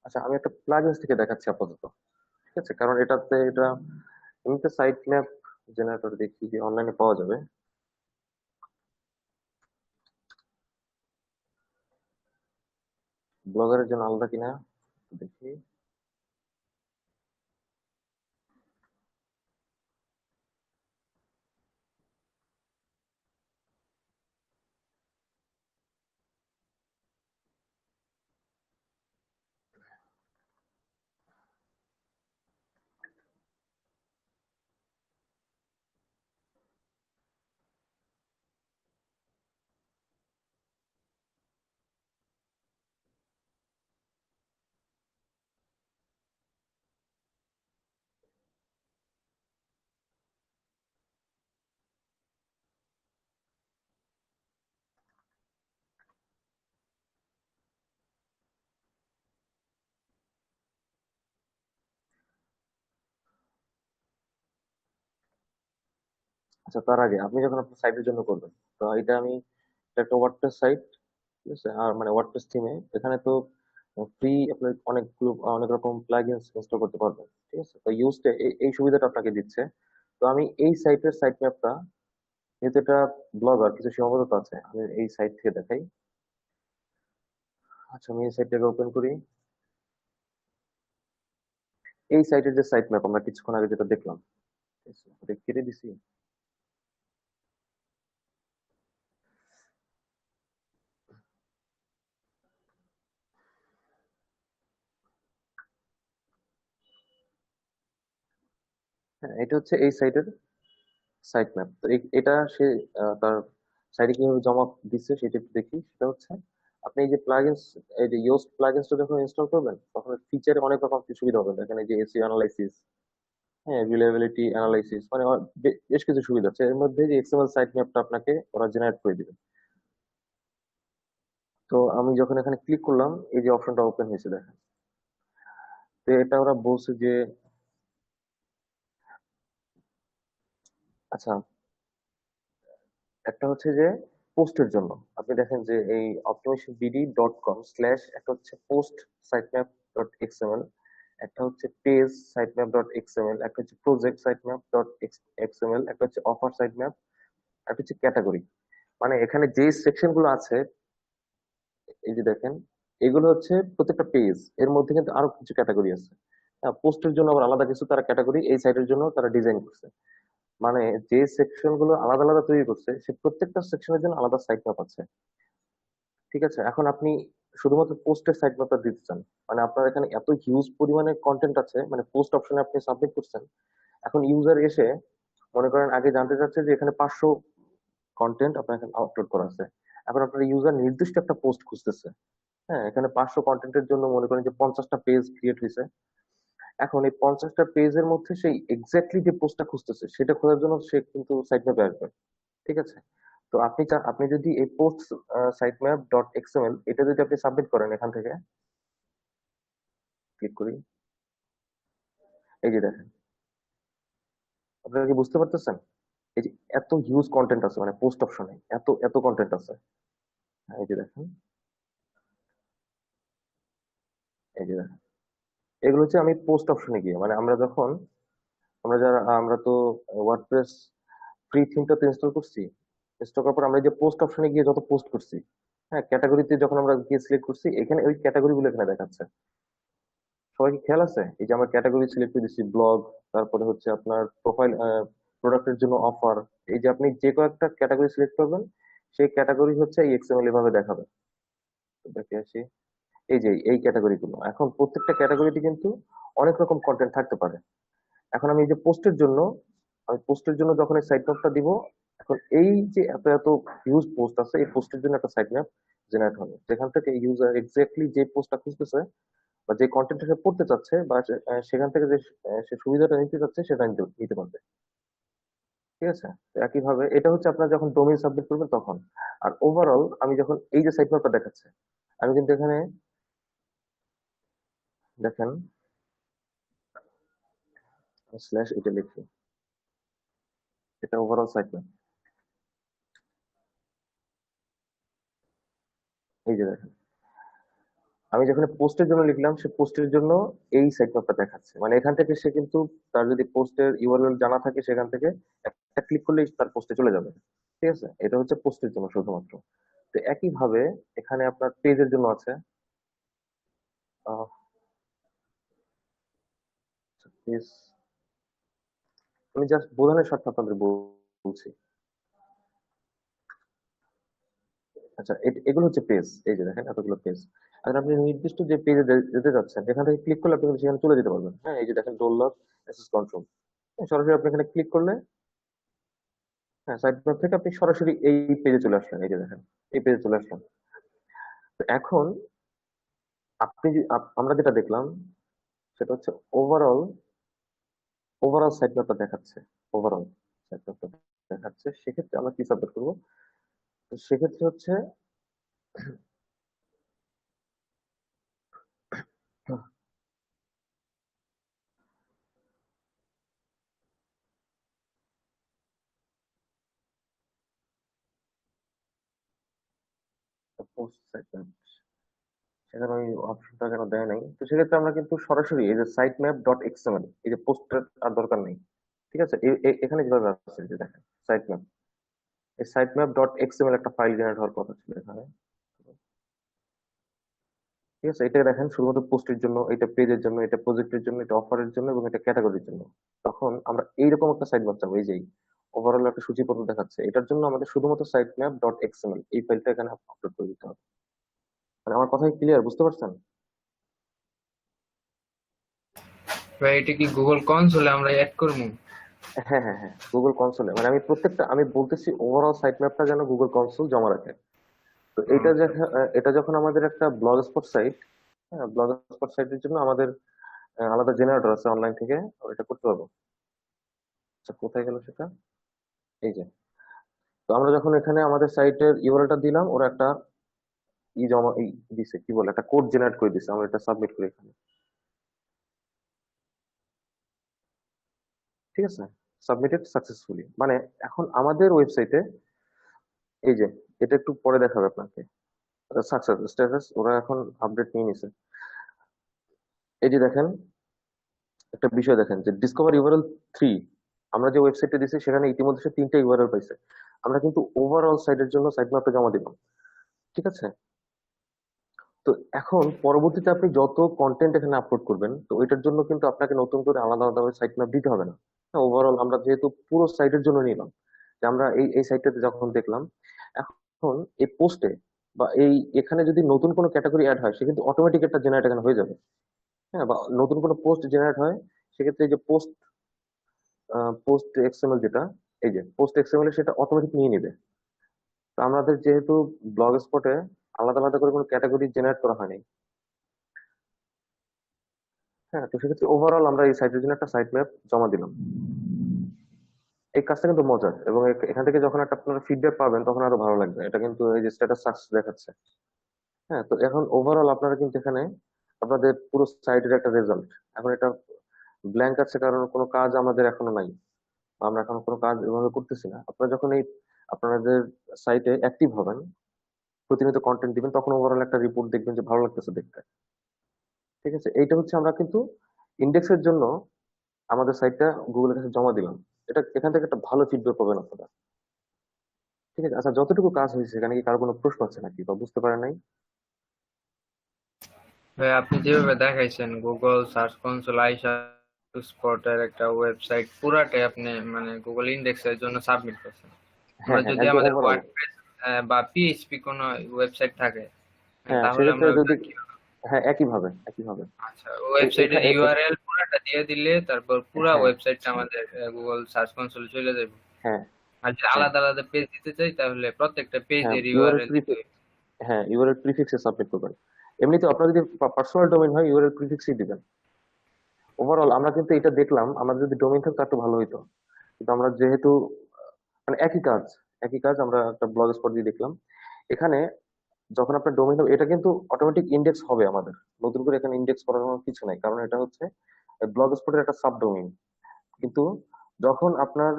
আচ্ছা আমি একটা প্লাগইনস থেকে দেখাচ্ছি আপাতত, ঠিক আছে, কারণ এটা এমনিতে সাইট ম্যাপ জেনারেটর দেখি যে অনলাইনে পাওয়া যাবে। ব্লগারের জন্য আলাদা কিনা দেখি। আচ্ছা, তার আগে আপনি যখন আপনার সাইটের জন্য করবেন, তো এটা আমি, এটা একটা ওয়ার্ডপ্রেস সাইট, ঠিক আছে, আর মানে ওয়ার্ডপ্রেস থিমে এখানে তো ফ্রি আপনার অনেকগুলো অনেক রকম প্লাগইনস ইনস্টল করতে পারবেন, ঠিক আছে। তো ইউজটা এই সুবিধাটা আপনাকে দিচ্ছে। তো আমি এই সাইটের সাইট ম্যাপটা, যেহেতু এটা ব্লগার, কিছু সীমাবদ্ধতা আছে, আমি এই সাইট থেকে দেখাই। আচ্ছা, আমি এই সাইটটাকে ওপেন করি। এই সাইটের যে সাইট ম্যাপ আমরা কিছুক্ষণ আগে যেটা দেখলাম, ঠিক আছে, এটা কেটে দিছি। হ্যাঁ, এটা হচ্ছে এই সাইটের সাইট ম্যাপ। তো এটা সে তার সাইটে কিভাবে জমা দিচ্ছে সেটা একটু দেখি। সেটা হচ্ছে আপনি এই যে প্লাগইনস, এই যে ইয়োস্ট প্লাগইনসটা যখন ইনস্টল করবেন, তখন ফিচারে অনেক রকম সুবিধা হবে। দেখেন এই যে এসইও অ্যানালাইসিস, হ্যাঁ, রিলায়েবিলিটি অ্যানালাইসিস, মানে বেশ কিছু সুবিধা আছে এর মধ্যে। যে এক্সএমএল সাইট ম্যাপটা আপনাকে ওরা জেনারেট করে দিবে। তো আমি যখন এখানে ক্লিক করলাম, এই যে অপশনটা ওপেন হয়েছে দেখেন। তো এটা ওরা বলছে যে, আচ্ছা, একটা হচ্ছে যে পোস্টের জন্য আপনি দেখেন যে এই optimizationbd.com স্ল্যাশ একটা হচ্ছে পোস্ট সাইটম্যাপ ডট এক্সএমএল, একটা হচ্ছে পেজ সাইটম্যাপ ডট এক্সএমএল, একটা হচ্ছে প্রজেক্ট সাইটম্যাপ ডট এক্সএমএল, একটা হচ্ছে অফার সাইটম্যাপ, একটা হচ্ছে ক্যাটাগরি। মানে এখানে যে সেকশন গুলো আছে, এই যে দেখেন, এগুলো হচ্ছে প্রত্যেকটা পেজ, এর মধ্যে কিন্তু আরো কিছু ক্যাটাগরি আছে। হ্যাঁ, পোস্টের জন্য আবার আলাদা কিছু তারা ক্যাটাগরি এই সাইটের জন্য তারা ডিজাইন করছে। মানে যে সেকশন গুলো আলাদা আলাদা তৈরি করছে সে প্রত্যেকটা সেকশনের জন্য আলাদা সাইট ম্যাপ আছে। ঠিক আছে, এখন আপনি শুধুমাত্র পোস্টের সাইট ম্যাপটা দিতে চান, মানে আপনার এখানে এত হিউজ পরিমাণে কন্টেন্ট আছে, মানে পোস্ট অপশনে আপনি সাবমিট করছেন, এখন ইউজার এসে মনে করেন আগে জানতে চাচ্ছে যে এখানে 500 কন্টেন্ট আপনার এখানে আপলোড করা আছে। এখন আপনার ইউজার নির্দিষ্ট একটা পোস্ট খুঁজতেছে। হ্যাঁ, এখানে 500 কন্টেন্টের জন্য মনে করেন যে 50টা পেজ ক্রিয়েট হয়েছে। এখন এই 50টা পেজের মধ্যে সেই এক্স্যাক্টলি যে পোস্টটা খুঁজতেছে সেটা খোঁজার জন্য সে কিন্তু সাইট ম্যাপে আসবে। ঠিক আছে, তো আপনি যদি এই পোস্ট সাইটম্যাপ ডট এক্সএমএল এটা যদি আপনি সাবমিট করেন এখান থেকে, ক্লিক করি, এই যে দেখেন, আপনারা কি বুঝতে পারতেছেন? এই যে এত হিউজ কন্টেন্ট আছে, মানে পোস্ট অপশনে এত এত কন্টেন্ট আছে। হ্যাঁ, এই যে দেখেন, এই যে দেখেন, এগুলো হচ্ছে আমি পোস্ট অপশনে গিয়ে, মানে আমরা তো ওয়ার্ডপ্রেস ফ্রি থিমটা তো ইনস্টল করছি। ইনস্টল করার পর আমরা এই যে পোস্ট অপশনে গিয়ে যত পোস্ট করছি, হ্যাঁ, ক্যাটাগরিতে যখন আমরা গিয়ে সিলেক্ট করছি, এখানে ওই ক্যাটাগরি গুলো এখানে দেখাচ্ছে। সবাই কি খেয়াল আছে? এই যে আমরা ক্যাটাগরি সিলেক্ট করে দিচ্ছি ব্লগ, তারপরে হচ্ছে আপনার প্রোফাইল, প্রোডাক্টের জন্য অফার। এই যে আপনি যে কয়েকটা ক্যাটাগরি সিলেক্ট করবেন সেই ক্যাটাগরি হচ্ছে এই এক্সএমএল এভাবে দেখাবে। তো দেখে আসি, এই যে এই ক্যাটাগরি গুলো, এখন প্রত্যেকটা ক্যাটাগরিতে কিন্তু অনেক রকম কন্টেন্ট থাকতে পারে। এখন আমি এই যে পোস্টের জন্য, আমি পোস্টের জন্য যখন এই সাইট ম্যাপটা দিব, এখন এই যে এত এত হিউজ পোস্ট আছে, এই পোস্টের জন্য একটা সাইট ম্যাপ জেনারেট হবে, যেখান থেকে ইউজার এক্স্যাক্টলি যে পোস্টটা খুঁজতেছে বা যে কন্টেন্টটা সে পড়তে চাচ্ছে বা সেখান থেকে যে সে সুবিধাটা নিতে চাচ্ছে সেটা নিতে নিতে পারবে। ঠিক আছে, তো একইভাবে এটা হচ্ছে আপনার যখন ডোমেইন সাবমিট করবেন তখন। আর ওভারঅল আমি যখন এই যে সাইট ম্যাপটা দেখাচ্ছে, আমি কিন্তু এখানে দেখেন স্ল্যাশ এটা লিখি, এটা ওভারঅল সাইট ম্যাপ। এই যে দেখেন, আমি যেখানে পোস্টের জন্য লিখলাম সে পোস্টের জন্য এই সাইট ম্যাপটা দেখাচ্ছে। মানে এখান থেকে সে কিন্তু, তার যদি পোস্টের ইউআরএল জানা থাকে সেখান থেকে একটা ক্লিক করলেই তার পোস্টে চলে যাবে। ঠিক আছে, এটা হচ্ছে পোস্টের জন্য শুধুমাত্র। তো একইভাবে এখানে আপনার পেজের জন্য আছে। পেজ, আমি জাস্ট বোঝানোর স্বার্থে আপনাদের বলছি। আচ্ছা, এগুলো হচ্ছে পেজ, এই যে দেখেন এতগুলো পেজ। আর আপনি নির্দিষ্ট যে পেজে যেতে যাচ্ছেন এখান থেকে ক্লিক করলে আপনি কিন্তু সেখানে চলে যেতে পারবেন। হ্যাঁ, এই যে দেখেন ডোরলক অ্যাক্সেস কন্ট্রোল, সরাসরি আপনি এখানে ক্লিক করলে, হ্যাঁ, সাইট ম্যাপ থেকে আপনি সরাসরি এই পেজে চলে আসলেন। এই যে দেখেন, এই পেজে চলে আসলাম। তো এখন আমরা যেটা দেখলাম সেটা হচ্ছে ওভারঅল, সাইট ম্যাপটা দেখাচ্ছে, ওভারঅল সাইট ম্যাপটা দেখাচ্ছে। সেক্ষেত্রে আমরা কি সাবমিট করবো? তো সেক্ষেত্রে হচ্ছে পোস্ট সাইট ম্যাপ, সেখানে ওই অপশনটা কেন দেয় নাই? তো সেক্ষেত্রে আমরা কিন্তু সরাসরি এই যে সাইট ম্যাপ ডট এক্সএমএল, এই যে পোস্টের আর দরকার নেই। ঠিক আছে, এখানে যেভাবে আছে যে দেখেন সাইট ম্যাপ, এই সাইট ম্যাপ ডট এক্সএমএল একটা ফাইল জেনারেট হওয়ার কথা ছিল এখানে। ঠিক আছে, এটা দেখেন শুধুমাত্র পোস্টের জন্য, এটা পেজের জন্য, এটা প্রজেক্টের জন্য, এটা অফারের জন্য এবং এটা ক্যাটাগরির জন্য। তখন আমরা এইরকম একটা সাইট ম্যাপ চাবো, এই যে ওভারঅল একটা সূচিপত্র দেখাচ্ছে, এটার জন্য আমাদের শুধুমাত্র সাইট ম্যাপ ডট এক্সএমএল এই ফাইলটা এখানে আপলোড করে দিতে হবে। মানে আমার কথা ক্লিয়ার, বুঝতে পারছেন? ভাই এটা কি গুগল কনসোলে আমরা অ্যাড করবো? হ্যাঁ হ্যাঁ হ্যাঁ, গুগল কনসোলে, মানে আমি প্রত্যেকটা, আমি বলতেছি ওভারঅল সাইট ম্যাপটা যেন গুগল কনসোল জমা রাখে। তো এটা যখন আমাদের একটা ব্লগ স্পট সাইট, হ্যাঁ, ব্লগ স্পট সাইটের জন্য আমাদের আলাদা জেনারেটর আছে অনলাইন থেকে, এটা করতে পারবো। আচ্ছা, কোথায় গেল সেটা? এই যে, তো আমরা যখন এখানে আমাদের সাইটের ইউআরএলটা দিলাম, ওরা একটা জমা দিছে, কি বলে, একটা কোড জেনারেট করে দিছে, আমরা এটা সাবমিট করি এখানে। ঠিক আছে, সাবমিটেড সাকসেসফুলি, মানে এখন আমাদের ওয়েবসাইটে, এই যে এটা একটু পরে দেখাবে আপনাকে। সাকসেস স্ট্যাটাস ওরা এখন আপডেট নিয়ে নিছে। এই যে দেখেন, একটা বিষয় দেখেন যে ডিসকভার ইউআরএল 3, আমরা যে ওয়েবসাইটে দিছি সেখানে ইতিমধ্যে সে 3টা ইউআরএল পাইছে। আমরা কিন্তু ওভারঅল সাইটের জন্য সাইট ম্যাপটা জমা দিলাম, ঠিক আছে? তো এখন পরবর্তীতে আপনি যত কন্টেন্ট এখানে আপলোড করবেন, তো ওইটার জন্য কিন্তু আপনাকে নতুন করে আলাদা আলাদা সাইট ম্যাপ দিতে হবে না। ওভারঅল আমরা যেহেতু পুরো সাইটের জন্য নিলাম, যে আমরা এই এই সাইটটাতে যখন দেখলাম, এখন এই পোস্টে বা এই এখানে যদি নতুন কোনো ক্যাটাগরি অ্যাড হয়, সে কিন্তু অটোমেটিক একটা জেনারেট এখানে হয়ে যাবে। হ্যাঁ, বা নতুন কোনো পোস্ট জেনারেট হয়, সেক্ষেত্রে এই যে পোস্ট এক্সএমএল যেটা, এই যে পোস্ট এক্সএমএল সেটা অটোমেটিক নিয়ে নেবে। তো আমাদের যেহেতু ব্লগ স্পটে আলাদা আলাদা করে কোনো ক্যাটাগরি জেনারেট করা হয়নি, হ্যাঁ, তো সেক্ষেত্রে ওভারঅল আমরা এই সাইটের জন্য একটা সাইট ম্যাপ জমা দিলাম। এই কাজটা কিন্তু মজার, এবং এখান থেকে যখন একটা আপনারা ফিডব্যাক পাবেন তখন আরো ভালো লাগবে। এটা কিন্তু এই যে স্ট্যাটাস সাকসেস দেখাচ্ছে। হ্যাঁ, তো এখন ওভারঅল আপনারা কিন্তু এখানে আপনাদের পুরো সাইটের একটা রেজাল্ট, এখন এটা ব্ল্যাঙ্ক আছে কারণ কোনো কাজ আমাদের এখনো নাই, আমরা এখন কোনো কাজ এভাবে করতেছি না। আপনারা যখন এই আপনাদের সাইটে অ্যাক্টিভ হবেন, প্রতিনিয়ত কন্টেন্ট দিবেন, তখন ওভারঅল একটা রিপোর্ট দেখবেন যে ভালো লাগতেছে দেখতে। ঠিক আছে, এইটা হচ্ছে আমরা কিন্তু ইন্ডেক্সের জন্য আমাদের সাইটটা গুগলের কাছে জমা দিলাম। এটা এখান থেকে একটা ভালো ফিডব্যাক পাবেন আপনারা। ঠিক আছে, আচ্ছা, যতটুকু কাজ হয়েছে সেখানে কি কারো কোনো প্রশ্ন আছে নাকি বা বুঝতে পারেন নাই? ভাই আপনি যেভাবে দেখাইছেন গুগল সার্চ কনসোল আইসা স্পটের একটা ওয়েবসাইট পুরাটাই আপনি মানে গুগল ইন্ডেক্সের জন্য সাবমিট করছেন। আমরা হ্যাঁ, হ্যাঁ, যদি একদম আমাদের ওভারঅল। ওয়ার্ডপ্রেস বা পিএইচপি কোনো ওয়েবসাইট থাকে, হ্যাঁ, তাহলে সেক্ষেত্রে আমরা যদি, ওটা কি? হ্যাঁ, একইভাবে একইভাবে আচ্ছা, ওয়েবসাইটের এখানে ইউআরএল পুরাটা দিয়ে দিলে তারপর পুরা হ্যাঁ, ওয়েবসাইটটা আমাদের গুগল সার্চ কনসোলে চলে যাবে। হ্যাঁ, আর যদি হ্যাঁ, আলাদা আলাদা পেজ দিতে চাই তাহলে প্রত্যেকটা হ্যাঁ, পেজের ইউআরএল ইউআরএল দিতে হবে। হ্যাঁ, ইউআরএল প্রিফিক্সে সাবমিট করবেন। এমনিতে আপনার যদি পার্সোনাল ডোমেইন হয়, ইউআরএল প্রিফিক্সই দিবেন। ওভারঅল আমরা কিন্তু এটা দেখলাম, আমাদের যদি ডোমেইন থাকতো একটু ভালো হতো। কিন্তু আমরা যেহেতু মানে একই কাজ আমরা একটা ব্লগ স্পট দিয়ে দেখলাম। এখানে যখন আপনার ডোমেইন হবে, এটা কিন্তু অটোমেটিক ইন্ডেক্স হবে আমাদের। নতুন করে এখানে ইন্ডেক্স করার কোনো কিছু নাই, কারণ এটা হচ্ছে ব্লগ স্পটের একটা সাব ডোমেইন। কিন্তু যখন আপনার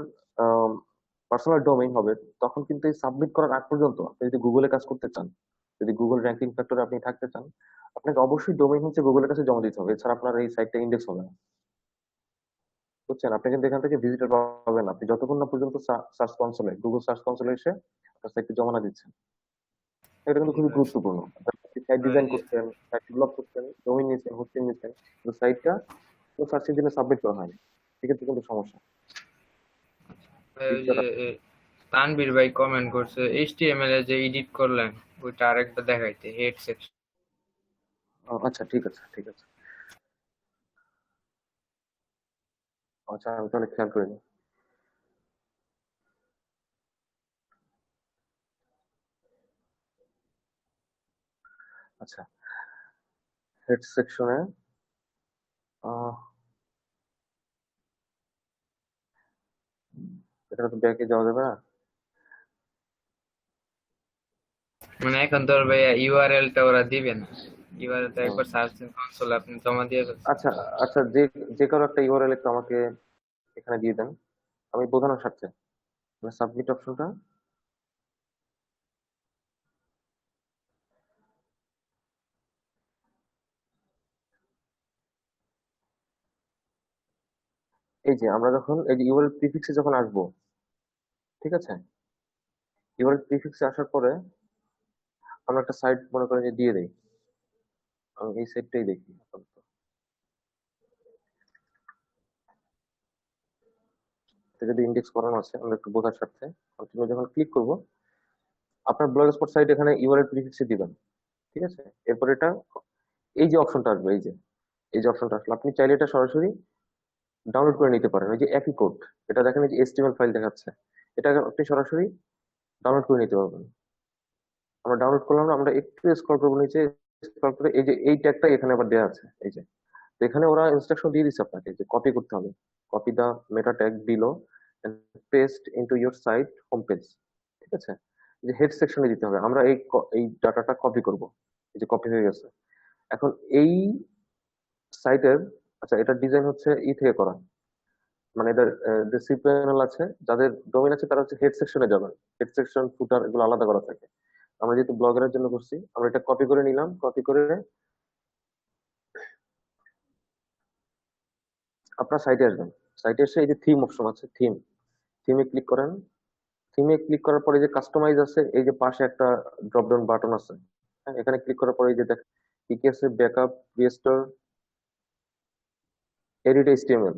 পার্সোনাল ডোমেইন হবে, তখন কিন্তু এই সাবমিট করার আগ পর্যন্ত আপনি যদি গুগলে কাজ করতে চান, যদি গুগল র্যাঙ্কিং ফ্যাক্টরে আপনি থাকতে চান, আপনাকে অবশ্যই ডোমেইন হচ্ছে গুগলের কাছে জমা দিতে হবে, এছাড়া আপনার এই সাইটটা ইন্ডেক্স হবে না। বুঝছেন? আপনি কিন্তু এখান থেকে ভিজিটর পাবেন না, আপনি যতক্ষণ না পর্যন্ত সার্চ কনসোলে, গুগল সার্চ কনসোলে এসে আপনার সাইটটি জমা না দিচ্ছেন। এটা কিন্তু খুবই গুরুত্বপূর্ণ। আপনি সাইট ডিজাইন করছেন, সাইট ডেভেলপ করছেন, ডোমেইন নিচ্ছেন, হোস্টিং নিচ্ছেন, কিন্তু সাইটটা সার্চ ইঞ্জিনে সাবমিট করা হয়নি, সেক্ষেত্রে কিন্তু সমস্যা। ওই যে তানভীর ভাই কমেন্ট করছে এইচটিএমএল এ যে এডিট করলেন ওইটা আরেকটা দেখাইতে হেড সেকশন। আচ্ছা, ঠিক আছে, ঠিক আছে। আচ্ছা, আমি তাহলে খেয়াল করিনি। আচ্ছা, হেড সেকশনে এখানে তো ব্যাকে যাওয়া যাবে না। মানে এখন তো আর ভাইয়া ইউআরএল টা ওরা দিবে না, ইউআরএল টা হুম। একবার সার্চ কনসোলে আপনি জমা দিয়ে ফেলছেন। আচ্ছা, আচ্ছা, যে কারো একটা ইউআরএল একটু আমাকে এখানে দিয়ে দেন, আমি বোঝানোর স্বার্থে। সাবমিট অপশনটা, এই যে আমরা যখন এই যে ইউআরএল প্রিফিক্সে যখন আসবো, ঠিক আছে, ইউআরএল প্রিফিক্সে আসার পরে আমরা একটা সাইট মনে করেন যে দিয়ে দেই। আমি এই সাইটটাই দেখি আপাতত। এটা যদি ইন্ডেক্স করানো আছে আমরা একটু বোঝার স্বার্থে, কন্টিনিউ যখন ক্লিক করব, আপনার ব্লগ স্পট সাইট এখানে ইউআরএল প্রিফিক্সে দিবেন। ঠিক আছে, এরপর এটা এই যে অপশনটা আসবে, এই যে অপশনটা আসলে আপনি চাইলে এটা সরাসরি ডাউনলোড করে নিতে পারেন। ওই যে একই কোড, এটা দেখেন এই যে এচটিএমএল ফাইল দেখাচ্ছে, এটা আপনি সরাসরি ডাউনলোড করে নিতে পারবেন। আমরা ডাউনলোড করলাম না, আমরা একটু স্ক্রল করবো নিচে, স্ক্রল করে এই যে এই ট্যাগটা এখানে আবার দেওয়া আছে, এই যে। তো এখানে ওরা ইনস্ট্রাকশন দিয়ে দিচ্ছে আপনাকে যে কপি করতে হবে, copy the meta tag below and paste into your site home page. ঠিক আছে, এই যে হেড সেকশনে দিতে হবে, আমরা এই ডাটাটা কপি করব। এই যে কপি হয়ে গেছে। এখন এই সাইটের, আচ্ছা, এটার ডিজাইন হচ্ছে ই থেকে করা, মানে এদের যে সিপিএনএল আছে, যাদের ডোমেইন আছে, তারা হচ্ছে হেড সেকশনে যাবেন। হেড সেকশন ফুটার এগুলো আলাদা করা থাকে। আমরা যেহেতু ব্লগারের জন্য করছি, আমরা এটা কপি করে নিলাম। কপি করে আপনার সাইটে আসবেন। সাইটে এসে এই যে থিম অপশন আছে, থিমে ক্লিক করেন। থিমে ক্লিক করার পরে যে কাস্টমাইজ আছে, এই যে পাশে একটা ড্রপ ডাউন বাটন আছে। হ্যাঁ, এখানে ক্লিক করার পরে এই যে দেখ কি কি আছে, backup, restore, edit HTML.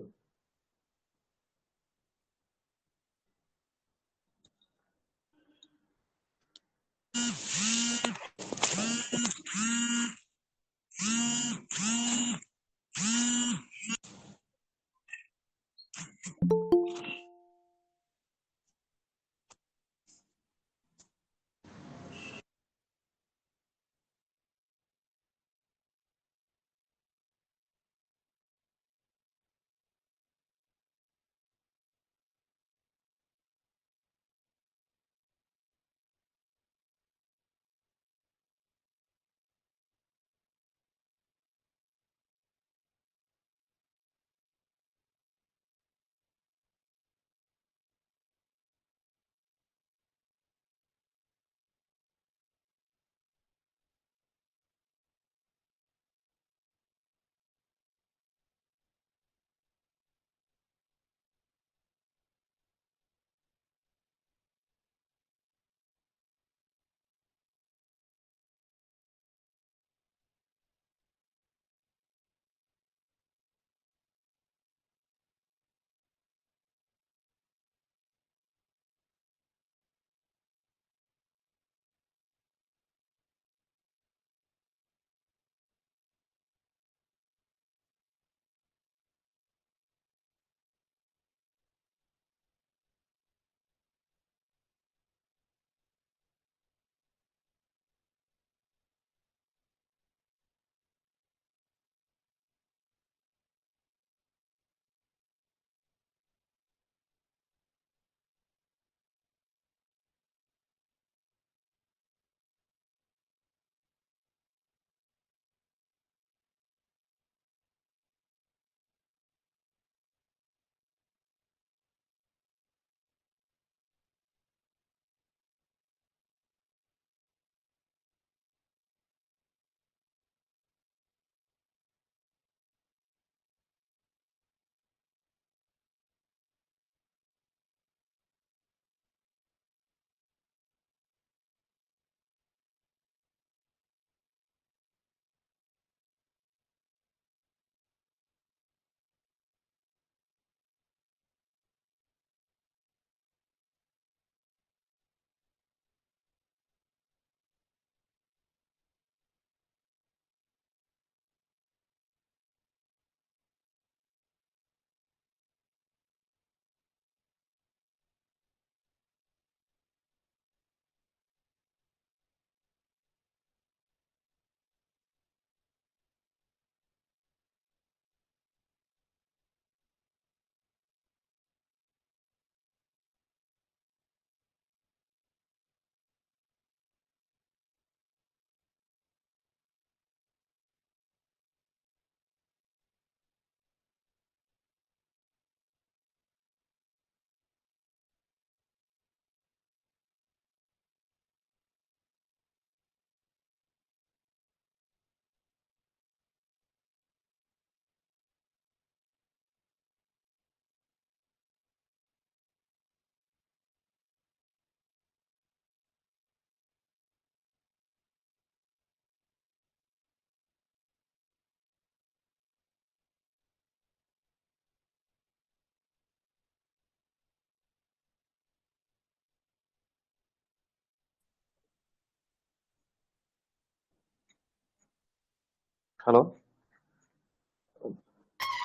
Hello.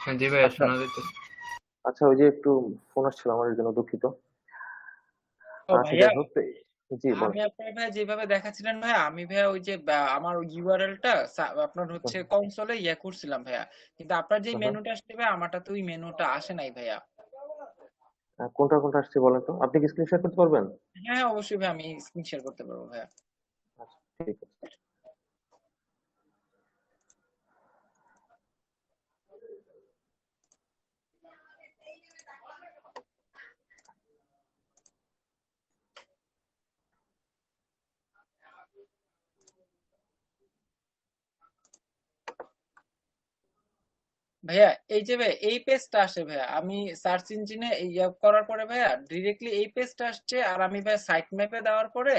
হ্যাঁ, জি ভাইয়া, আচ্ছা, শোনা যাইতেছে। আচ্ছা, ওই যে একটু ফোন আসছিল আমার, এর জন্য দুঃখিত। ও আচ্ছা, ভাইয়া, যাই হোক, জি আমি বলেন। আপনার ভাইয়া যেভাবে দেখাচ্ছিলেন ভাইয়া, আমি ভাইয়া ওই যে আমার ইউআরএলটা আপনার হুম, হচ্ছে কনসোলে করছিলাম ভাইয়া, কিন্তু আপনার যে হুম, হুম। মেনুটা আসছে ভাইয়া, আমারটা তো ওই মেনুটা আসে নাই ভাইয়া। কোনটা কোনটা আসছে বলেন তো, আপনি কি স্ক্রিন শেয়ার করতে পারবেন? হ্যাঁ হ্যাঁ, অবশ্যই ভাইয়া, আমি স্ক্রিন শেয়ার করতে পারবো ভাইয়া। আচ্ছা, ঠিক আছে। ভাইয়া এই যে ভাই এই পেজটা আসে ভাইয়া, আমি সার্চ ইঞ্জিনে করার পরে ভাইয়া ডিরেক্টলি এই পেজটা আসছে, আর আমি ভাইয়া সাইট ম্যাপে দেওয়ার পরে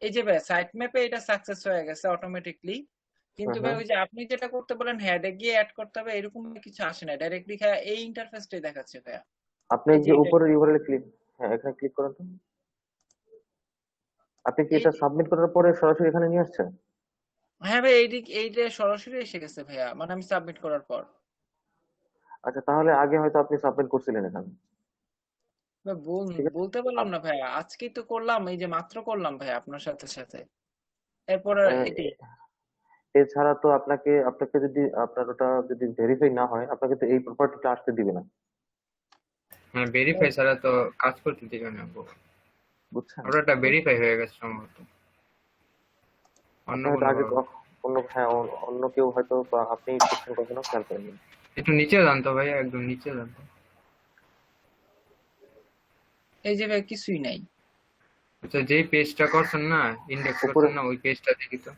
এই যে ভাইয়া সাইট ম্যাপে এটা সাকসেস হয়ে গেছে অটোমেটিকলি। হুম কিন্তু ভাই হুম। ওই যে আপনি যেটা করতে বলেন হেডে গিয়ে অ্যাড করতে হবে, এরকম কিছু আসে না, ডাইরেক্টলি ভাইয়া এই ইন্টারফেসটাই দেখাচ্ছে ভাইয়া। আপনি এই এই যে যে এটা, উপরের ইউআরএল ক্লিক, হ্যাঁ এখানে ক্লিক করেন তো। আপনি কি এই এটা যে সাবমিট করার পরে সরাসরি এখানে নিয়ে আসছেন? হ্যাঁ ভাই এইটা সরাসরি এসে গেছে ভাইয়া, মানে আমি সাবমিট করার পর। আচ্ছা, তাহলে আগে হয়তো আপনি সাবমিট করছিলেন এখানে। ভাই ঠিক আছে। বলতে পারলাম আপ- না ভাইয়া, আজকেই তো করলাম, এই যে মাত্র করলাম ভাইয়া আপনার সাথে সাথে, এরপর আহ, এটাই। এছাড়া তো আপনাকে আপনাকে যদি আপনার ওটা যদি ভেরিফাই না হয়, আপনাকে তো এই প্রপার্টিটা আসতে দিবে না। হ্যাঁ, ভেরিফাই ছাড়া তো কাজ করতে দিবে না গো। বুঝছেন? ওটা ভেরিফাই হয়ে গেছে সম্ভবত অন্য আপনি হয়তো কোনো আগে ভাবে। অন্য, হ্যাঁ অন্য কেউ হয়তো, বা আপনি করছেন কখনো খেয়াল করেননি। একটু নিচে জানতো ভাই, একদম নিচে জানতো। এই যে ভাই কিছুই নাই। আচ্ছা, যেই পেজটা করছেন না, ইন্ডেক্স উপরে। করছেন না, ওই পেজটা দেখি তো।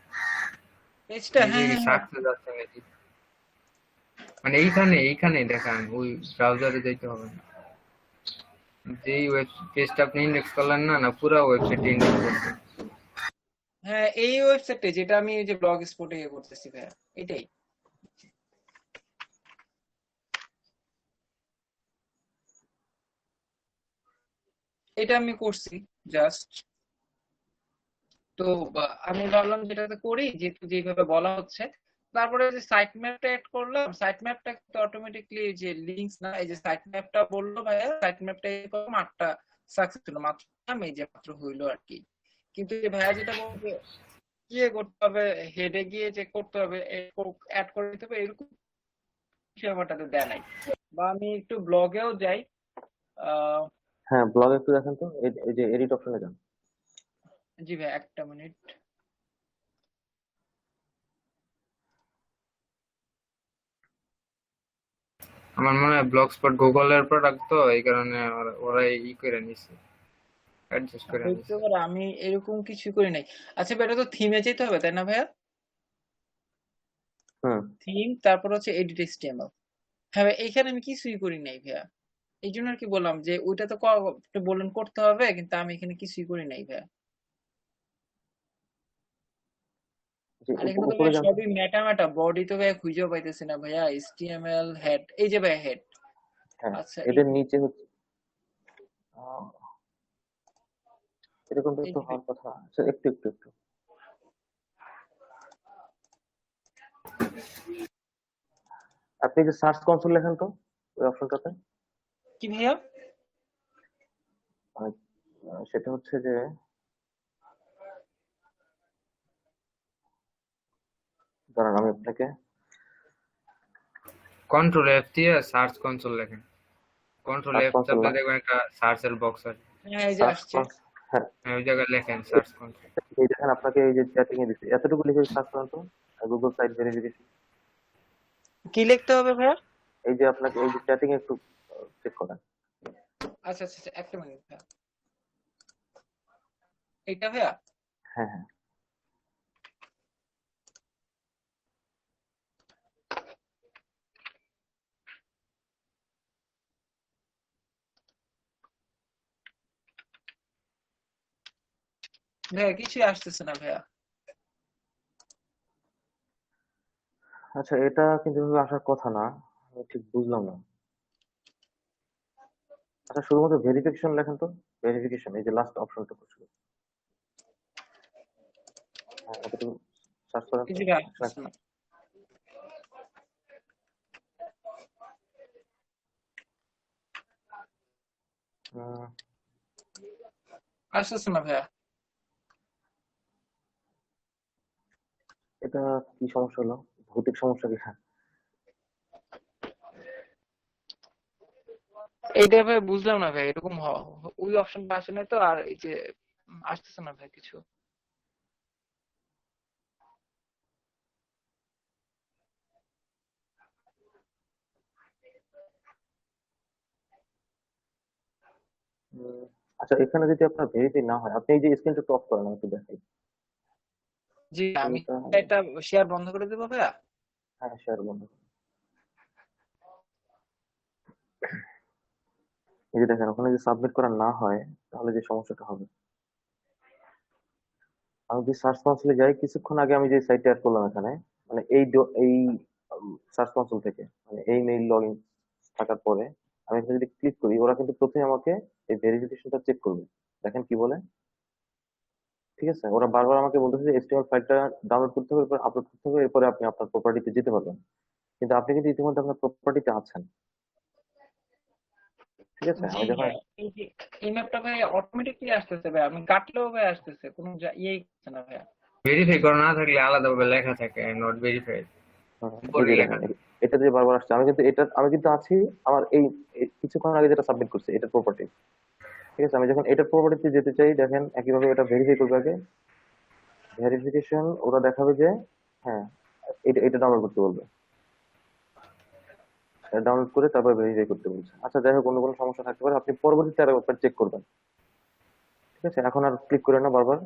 পেজটা এই যে হ্যাঁ হ্যাঁ হ্যাঁ। সাকসেস আছে নাকি, মানে এইখানে দেখান, ওই ব্রাউজারে যেতে হবে না। যেই ওয়েব পেজটা আপনি ইন্ডেক্স করলেন না, না পুরো ওয়েবসাইট ইন্ডেক্স করছেন। হ্যাঁ এই ওয়েবসাইটে যেটা আমি এই যে ব্লগ স্পটে করতেছি ভাইয়া, এটাই। এটা আমি করছি জাস্ট। তো আমি ভাবলাম যেটাতে করি, যেহেতু যেভাবে বলা হচ্ছে। তারপরে যে সাইট ম্যাপটা এড করলাম, সাইট ম্যাপটা কিন্তু অটোমেটিকলি যে লিঙ্কস না, এই যে সাইট ম্যাপটা বললো ভাইয়া, সাইট ম্যাপটা এরকম 8টা সাকসেস হলো মাত্র, আমি যে মাত্র হইলো আর কি। কিন্তু যে ভাইয়া যেটা বলবে ইয়ে করতে হবে, হেডে গিয়ে যে করতে হবে, অ্যাড করে দিতে হবে, এরকম কিছু আমারটাতে দেয় নাই। বা আমি একটু ব্লগেও যাই। আহ হ্যাঁ, ব্লগে একটু দেখেন তো, এই যে এডিট অপশনে যান। জি ভাই একটা মিনিট। আমার মনে হয় ব্লগ স্পট গুগলের প্রোডাক্ট, তো এই কারণে ওরা ই করে নিছে, অ্যাডজাস্ট করে হইতে নিছে। পারে, আমি এরকম কিছু করি নাই। আচ্ছা ভাই, এটা তো থিমে যেতে হবে তাই না ভাইয়া? হুম। থিম, তারপর হচ্ছে এডিট এইচটিএমএল। হ্যাঁ ভাই, এইখানে আমি কিছুই করি নাই ভাইয়া। এই জন্য আর কি বললাম যে ওইটা তো আপনি বললেন করতে হবে, কিন্তু আমি এখানে কিছুই করি নাই ভাইয়া। যে আর এখানে তো উপরে ভাইয়া যান তো। সবই মেটা মেটা, বডি তো ভাইয়া খুঁজেও পাইতেছি না ভাইয়া, এইচটিএমএল হেড, এই যে ভাইয়া হেড। হ্যাঁ, আচ্ছা এদের নিচে হচ্ছে আহ, এরকমটা এই একটু যে হওয়ার কথা। আচ্ছা, একটু একটু একটু আপনি যে সার্চ কনসোল লেখেন তো, ওই অপশনটাতে। কি ভাইয়া? মানে, সেটা হচ্ছে যে, দাঁড়ান আমি আপনাকে। কন্ট্রোল এফ দিয়ে সার্চ কনসোল লেখেন। কন্ট্রোল সার্চ এফ কনসোল চাপলে না, দেখবেন একটা সার্চের বক্স আছে। হ্যাঁ এই যে সার্চ আসছে। কনসোল, হ্যাঁ। হ্যাঁ। ওই জায়গায় লেখেন এই সার্চ কনসোল। এই দেখেন, আপনাকে এই যে চ্যাটিং এ দিচ্ছে, এতটুকু লিখে সার্চ করেন তো, গুগল সাইট ভেরিফিকেশন। কি লিখতে হবে ভাইয়া? এই যে আপনাকে এই যে চ্যাটিং একটু চেক করেন। আচ্ছা আচ্ছা আচ্ছা, একটা মিনিট ভাইয়া। এইটা ভাইয়া? হ্যাঁ হ্যাঁ। ভাইয়া কিছুই আসতেছে না ভাইয়া। আচ্ছা, এটা কিন্তু এভাবে আসার কথা না, আমি ঠিক বুঝলাম না। আচ্ছা, শুধুমাত্র ভেরিফিকেশন লেখেন তো। ভেরিফিকেশন, এই যে লাস্ট অপশনটা করছিল, হ্যাঁ এতটুকু সার্চ করেন এই তো। যে ভাইয়া আসলে আসতেছে না। উম, আসতেছে না ভাইয়া। এটা কি সমস্যা হলো? ভৌতিক সমস্যা কি? হ্যাঁ। এইটা ভাই বুঝলাম না ভাই, এরকম ওই অপশনটা আসে না তো, আর এই যে আসতেছে না ভাই কিছু। উম, আচ্ছা, এখানে যদি আপনার ভেরিফাই না হয়, আপনি এই যে স্ক্রিনটা টপ করেন, আমি একটু দেখাই। জি আমি এটা, এটা শেয়ার বন্ধ করে দেবো ভাইয়া। হ্যাঁ শেয়ার বন্ধ করুন। এই যে দেখেন ওখানে যদি সাবমিট করা না হয় তাহলে যে সমস্যাটা হবে, আমি যদি সার্চ কনসোলে যাই, কিছুক্ষণ আগে আমি যে সাইটটা অ্যাড করলাম এখানে, মানে এই সার্চ কনসোল থেকে, মানে এই মেইল লগ ইন থাকার পরে আমি এখানে যদি ক্লিক করি, ওরা কিন্তু প্রথমে আমাকে এই ভেরিফিকেশনটা চেক করবে। দেখেন কি বলে, ঠিক আছে? ওরা বারবার আমাকে বলতেছে যে HTML ফাইলটা ডাউনলোড করতে হবে, এরপর আপলোড করতে হবে, এরপরে আপনি আপনার প্রপার্টিতে যেতে পারবেন। কিন্তু আপনি কিন্তু ইতিমধ্যে আপনার প্রপার্টিতে আছেন, ঠিক আছে? জি আমি যখন ভাই, এই যে এই ম্যাপটা ভাই অটোমেটিকলি আসতেছে ভাই, আমি কাটলেও ভাই আসতেছে, কোনো ইয়েই করছে না ভাইয়া। ভেরিফাই করা না থাকলে আলাদাভাবে লেখা থাকে নট ভেরিফাইড, এই উপরে যে লেখা দেখেন থাকে। এটা যে বারবার আসছে, আমি কিন্তু আছি আমার এই কিছুক্ষণ আগে যেটা সাবমিট করছি এটার প্রপার্টি, ঠিক আছে? আমি যখন এটার প্রপার্টিতে যেতে চাই, দেখেন একইভাবে এটা ভেরিফাই করবে আগে, ভেরিফিকেশন ওরা দেখাবে যে হ্যাঁ এটা এটা ডাউনলোড করতে বলবে, ডাউনলোড করে তারপর ভেরিফাই করতে বলছে। আচ্ছা যাই হোক, অন্য কোনো সমস্যা থাকতে পারে, আপনি পরবর্তীতে আরো একবার চেক করবেন, ঠিক আছে? এখন আর ক্লিক করেন না বারবার,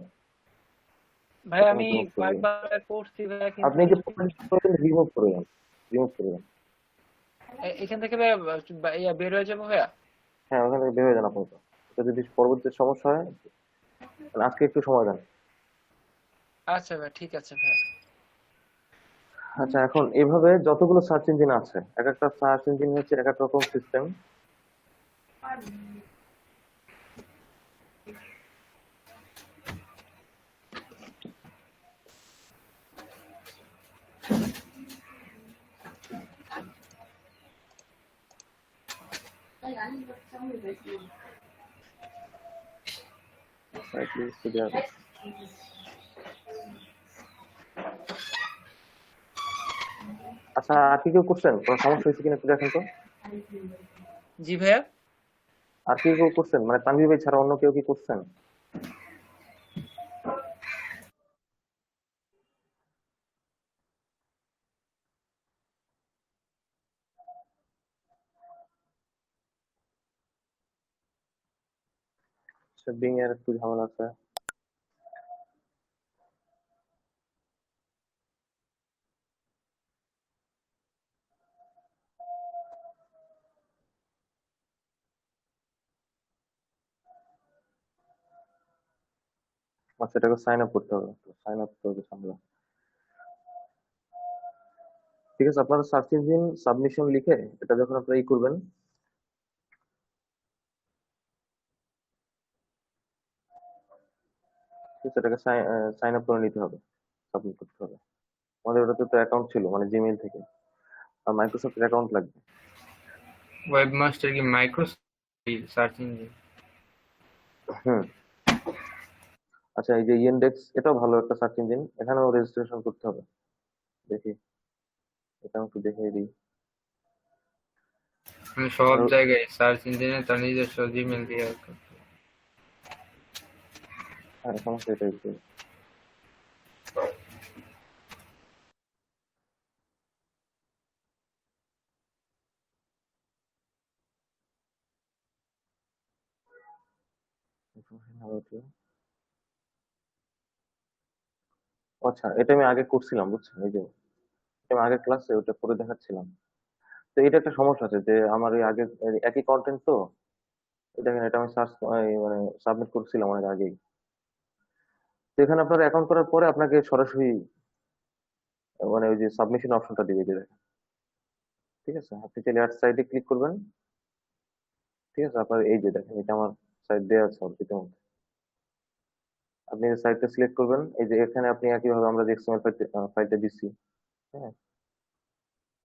ভাই এটা আমি আমি রিমুভ করে দিলাম। কয়েকবার করছি ভাইয়া, কিন্তু আপনি এই যে কিছুই রিমুভ করে দেন, রিমুভ করে দেন। এখান থেকে ভাই ইয়া বের হয়ে যাবো ভাইয়া। হ্যাঁ, ওখান থেকে বের হয়ে যান আপাতত। এটা যদি পরবর্তীতে সমস্যা হয় তাহলে আজকে একটু সময় দেন। আচ্ছা ভাই, ঠিক আছে ভাই। আচ্ছা, এখন এভাবে যতগুলো সার্চ ইঞ্জিন আছে, এক একটা সার্চ ইঞ্জিন হচ্ছে এক এক রকম সিস্টেম। সাইট লিস্ট দেওয়া আছে। আচ্ছা, আর কি কেউ করছেন? কোনো সমস্যা হয়েছে কিনা একটু দেখেন তো। জি ভাইয়া। আর কি কেউ করছেন, মানে তানভীর ভাই ছাড়া অন্য কেউ কি করছেন? বিং এর একটু ঝামেলা আছে। আচ্ছা, এটাকে সাইন আপ করতে হবে, সাইন আপ করতে হবে ঝামেলা। ঠিক আছে, আপনারা সার্চ ইঞ্জিন সাবমিশন লিখে এটা যখন আপনারা করবেন, ঠিক আছে, এটাকে সাইন আপ করে নিতে হবে, সাবমিট করতে হবে। আমাদের ওটাতে তো অ্যাকাউন্ট ছিল, মানে জিমেইল থেকে, আর মাইক্রোসফটের অ্যাকাউন্ট লাগবে। ওয়েবমাস্টার কি মাইক্রোসফট সার্চ ইঞ্জিন? হুম। আচ্ছা, এই যে ইয়েনডেক্স, এটাও ভালো একটা সার্চ ইঞ্জিন, এখানেও রেজিস্ট্রেশন করতে হবে। দেখি, এটা আমি একটু দেখিয়ে দিই। মানে সব আর জায়গায় সার্চ ইঞ্জিনে তার নিজস্ব জিমেল দিয়ে রাখে। হ্যাঁ, সমস্যা এটাই তো। আচ্ছা, এটা আমি আগে করছিলাম, বুঝছেন? এই যে এটা আমি আগের ক্লাসে ওটা করে দেখাচ্ছিলাম। তো এটা একটা সমস্যা আছে যে আমার এই আগে একই কন্টেন্ট তো, দেখেন এটা আমি সার্চ মানে সাবমিট করছিলাম অনেক আগেই। তো এখানে আপনার অ্যাকাউন্ট করার পরে আপনাকে সরাসরি মানে ওই যে সাবমিশন অপশনটা দিয়ে দিবে, ঠিক আছে? আপনি চাইলে অ্যাড সাইডে ক্লিক করবেন, ঠিক আছে? আপনার এই যে দেখেন এটা আমার সাইড দেওয়া আছে অলরেডি। আপনি সাইটটা সিলেক্ট করবেন, এই যে এখানে আপনি একইভাবে আমরা যে এক্সএমএল ফাইলটা দিচ্ছি, হ্যাঁ,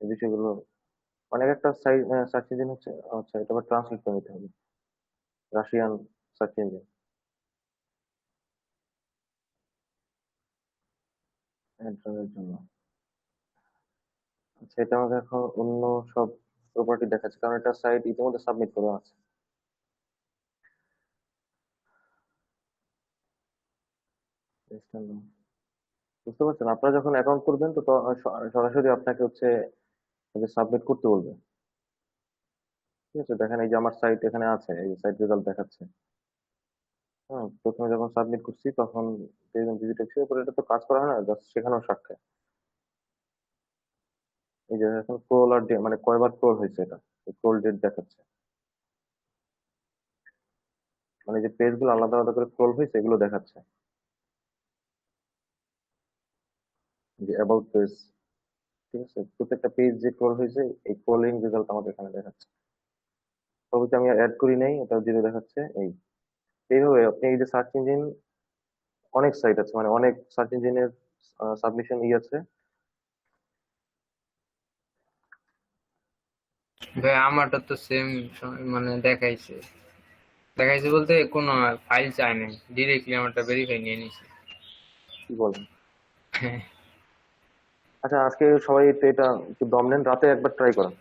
এই বিষয়গুলো অনেক একটা সার্চ ইঞ্জিন হচ্ছে। আচ্ছা, এটা আবার ট্রান্সলেট করে নিতে হবে, রাশিয়ান সার্চ ইঞ্জিন এর জন্য। আচ্ছা, এটা আমাকে এখন অন্য সব প্রপার্টি দেখাচ্ছে, কারণ এটা সাইট ইতিমধ্যে সাবমিট করা আছে। বুঝতে পারছেন? আপনারা যখন অ্যাকাউন্ট করবেন তো সরাসরি আপনাকে হচ্ছে সাবমিট করতে বলবে, ঠিক আছে? দেখেন এই যে আমার সাইট এখানে আছে, এই যে সাইট রেজাল্ট দেখাচ্ছে। হ্যাঁ, প্রথমে যখন সাবমিট করছি তখন ভিজিট এসে, পরে এটা তো কাজ করা হয় না, জাস্ট শেখানোর স্বার্থে। এই যে এখন ক্রোল আর মানে কয়বার ক্রোল হয়েছে এটা, স্ক্রোল রেট দেখাচ্ছে, মানে যে পেজ গুলো আলাদা আলাদা করে স্ক্রোল হয়েছে এগুলো দেখাচ্ছে, যে অ্যাবাউট পেজ। ঠিক আছে, প্রত্যেকটা পেজ যে স্ক্রোল হয়েছে এই স্ক্রলিং রেজাল্ট আমাদের এখানে দেখাচ্ছে। তবে আমি অ্যাড করি নাই, এটা জিরো দেখাচ্ছে। এইভাবে আপনি এই যে সার্চ ইঞ্জিন, অনেক সাইট আছে, মানে অনেক সার্চ ইঞ্জিনের সাবমিশন আছে। ভাই আমারটা তো সেম মানে দেখাইছে, দেখাইছে বলতে কোনো ফাইল চাই নাই, ডিরেক্টলি আমারটা ভেরিফাই নিয়ে নিছে। কি বলেন? আচ্ছা, আজকে সবাই একটু এটা একটু দম নেন, রাতে একবার ট্রাই করেন।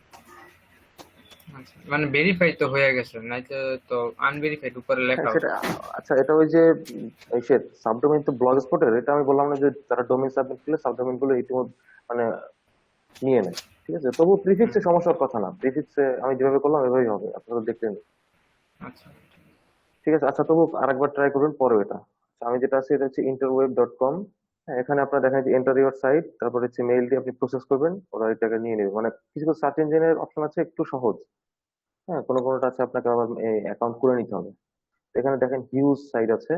আচ্ছা, মানে ভেরিফাই তো হয়ে গেছে, নাই তো তো আনভেরিফাইড উপরে হ্যাঁ লেখা সেটা, আছে। আচ্ছা এটা ওই যে সাবডোমেইন তো ব্লগ স্পটের, এটা আমি বললাম না যে তারা ডোমেইন সাবমিট করলে সাবডোমেইন গুলো ইতিমধ্যে মানে নিয়ে নেয়। ঠিক আছে, তবু হুম, প্রিফিক্সে সমস্যার কথা না, প্রিফিক্সে আমি যেভাবে করলাম এভাবেই হবে, আপনারা দেখতে নিন। আচ্ছা। ঠিক আছে, আচ্ছা তবু আরেকবার ট্রাই করবেন পরে এটা। আচ্ছা, আমি যেটা আছে এটা হচ্ছে interweb.com। হ্যাঁ, এখানে আপনার দেখেন যে এন্টার ইউর সাইট, তারপর হচ্ছে মেইল দিয়ে আপনি প্রসেস করবেন, ওরা এটাকে নিয়ে নেবে। মানে কিছু কিছু সার্চ ইঞ্জিনের অপশন আছে একটু সহজ, হ্যাঁ, কোনো কোনোটা আছে আপনাকে আবার অ্যাকাউন্ট করে নিতে হবে। তো এখানে দেখেন হিউজ সাইট আছে।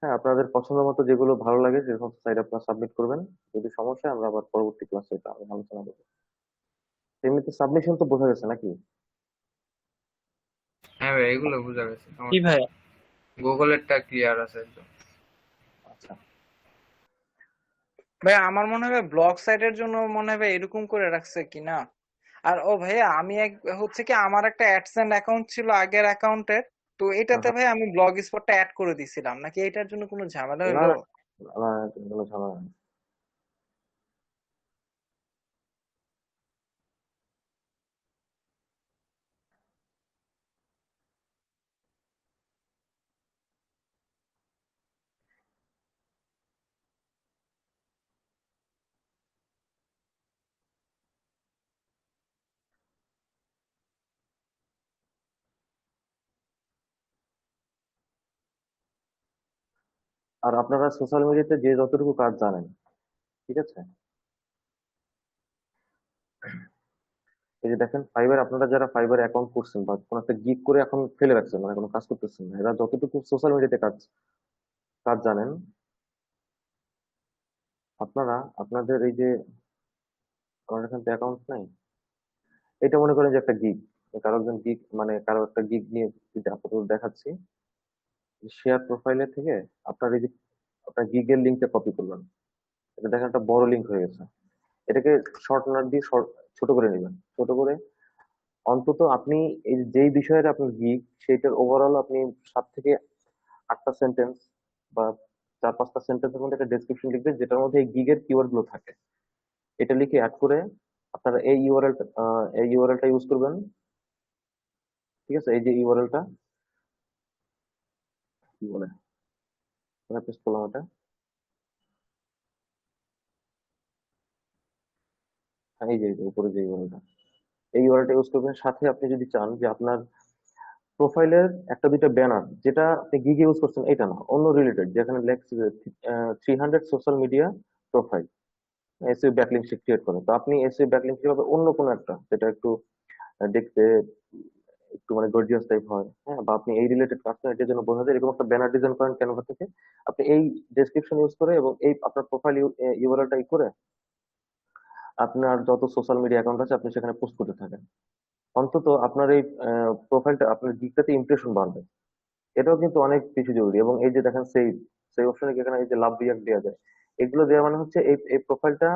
হ্যাঁ, আপনাদের পছন্দ মতো যেগুলো ভালো লাগে যে সমস্ত সাইট আপনারা সাবমিট করবেন। যদি সমস্যা হয় আমরা আবার পরবর্তী ক্লাসে এটা আলোচনা করবো। এমনিতে সাবমিশন তো বোঝা গেছে নাকি? হ্যাঁ ভাই, এগুলো বোঝা গেছে, কি সমস্যা ভাই? নেই। গুগলেরটা ক্লিয়ার আছে একদম। আচ্ছা, ভাই আমার মনে হয় ব্লগ সাইটের জন্য মনে হয় ভাই এরকম করে রাখছে কিনা। আর ও ভাইয়া আমি এক হচ্ছে কি আমার একটা অ্যাডসেন্ট অ্যাকাউন্ট ছিল আগের অ্যাকাউন্টের, তো হ্যাঁ এটাতে হ্যাঁ। ভাই আমি ব্লগ স্পটটা অ্যাড করে দিছিলাম, নাকি এটার জন্য কোনো ঝামেলা না হলো? না, না, কোনো ঝামেলা নেই। আর আপনারা সোশ্যাল মিডিয়াতে যে যতটুকু কাজ জানেন, ঠিক আছে, এই যে দেখেন ফাইবার, আপনারা যারা ফাইবার অ্যাকাউন্ট করছেন বা কোনো একটা গিগ করে এখন ফেলে রাখছেন, মানে কোনো কাজ করতেছেন না, এরা যতটুকু সোশ্যাল মিডিয়াতে কাজ কাজ জানেন, আপনারা আপনাদের এই যে আমার এখানে অ্যাকাউন্ট নাই, এটা মনে করেন যে একটা গিগ, কারো একজন গিগ, মানে কারো একটা গিগ নিয়ে যদি আপাতত দেখাচ্ছি, শেয়ার প্রোফাইলে থেকে আপনার এই যে আপনার গিগের লিঙ্কটা কপি করবেন, এটা দেখেন একটা বড় লিঙ্ক হয়ে গেছে। এটাকে শর্ট নোট দিয়ে ছোট করে নেবেন, ছোট করে অন্তত আপনি এই যেই বিষয়ের আপনার গিগ সেইটার ওভারঅল আপনি 7 থেকে 8টা সেন্টেন্স বা 4-5টা সেন্টেন্সের মধ্যে একটা ডেসক্রিপশন লিখবেন, যেটার মধ্যে এই গিগের কিওয়ার্ড গুলো থাকে। এটা লিখে অ্যাড করে আপনারা এই ইউআরএলটা ইউজ করবেন। ঠিক আছে, এই যে ইউআরএলটা কি বলে, পেস্ট করলাম এটা। হ্যাঁ, এই যে উপরে যে ইউআরএলটা, এই ইউআরএলটা ইউজ করবেন। সাথে আপনি যদি চান যে আপনার প্রোফাইলের একটা দুইটা ব্যানার, যেটা আপনি গিগে ইউজ করছেন এটা না, অন্য রিলেটেড, যেখানে লেখছে 300 social media profile SEO backlink create করে, তো আপনি এসইও ব্যাকলিংক কিভাবে অন্য কোনো একটা যেটা একটু দেখতে একটু মানে গর্জিয়াস টাইপ হয়, হ্যাঁ, বা আপনি এই রিলেটেড কাজটা এটার জন্য বোঝা যায়, এরকম একটা ব্যানার ডিজাইন করেন ক্যানভা থেকে। আপনি এই ডেসক্রিপশন ইউজ করে এবং এই আপনার প্রোফাইল ইউআরএলটা করে আপনার যত সোশ্যাল মিডিয়া অ্যাকাউন্ট আছে আপনি সেখানে পোস্ট করতে থাকেন। অন্তত আপনার এই প্রোফাইলটা, আপনার দিকটাতে ইমপ্রেশন বাড়বে। এটাও কিন্তু অনেক বেশি জরুরি। এবং এই যে দেখেন সেই সেই অপশনে এখানে এই যে লাভ রিয়াক্ট দেওয়া যায়, এগুলো দেওয়া মানে হচ্ছে এই এই প্রোফাইলটা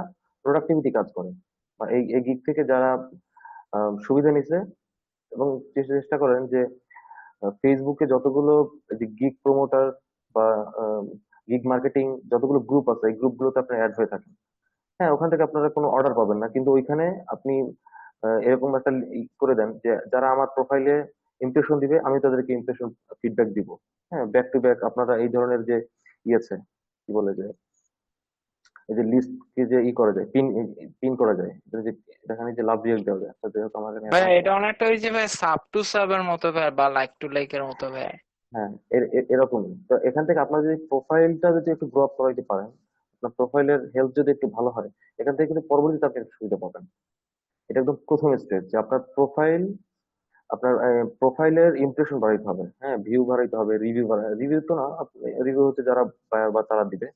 প্রোডাক্টিভিটি কাজ করে, বা এই এই গিগ থেকে যারা সুবিধা নিছে, এবং চেষ্টা করেন যে ফেসবুকে যতগুলো গিগ প্রমোটার বা গিগ মার্কেটিং যতগুলো গ্রুপ আছে এই গ্রুপগুলোতে আপনি অ্যাড হয়ে থাকেন। হ্যাঁ, ওখান থেকে আপনারা কোনো অর্ডার পাবেন না, কিন্তু ওইখানে আপনি এরকম একটা করে দেন যে যারা আমার প্রোফাইলে ইমপ্রেশন দিবে আমি তাদেরকে ইমপ্রেশন ফিডব্যাক দিব। হ্যাঁ, ব্যাক টু ব্যাক আপনারা এই ধরনের যে আছে, কি বলে যে এই যে লিস্ট কে যে করা যায়, পিন পিন করা যায়, এটা যে দেখানে যে লাভ রিয়েক্ট দেওয়া যায়। আচ্ছা, যেহেতু আমার এখানে ভাই অ্যাকাউন্ট এটা নেই। অনেকটা ওই যে ভাই সাব টু সাবের মতো ভাই, বা লাইক টু লাইকের মতো ভাই। হ্যাঁ, এরকমই তো। এখান থেকে আপনার যদি প্রোফাইলটা যদি একটু গ্রো আপ করাইতে পারেন, আপনার প্রোফাইলের হেলথ যদি একটু ভালো হয়, এখান থেকে কিন্তু পরবর্তীতে আপনি একটু সুবিধা পাবেন। এটা একদম প্রথম স্টেজ, যে আপনার প্রোফাইলের ইমপ্রেশন বাড়াইতে হবে, হ্যাঁ, ভিউ বাড়াইতে হবে, রিভিউ তো না, রিভিউ হচ্ছে যারা buyer বা তারা দিবে।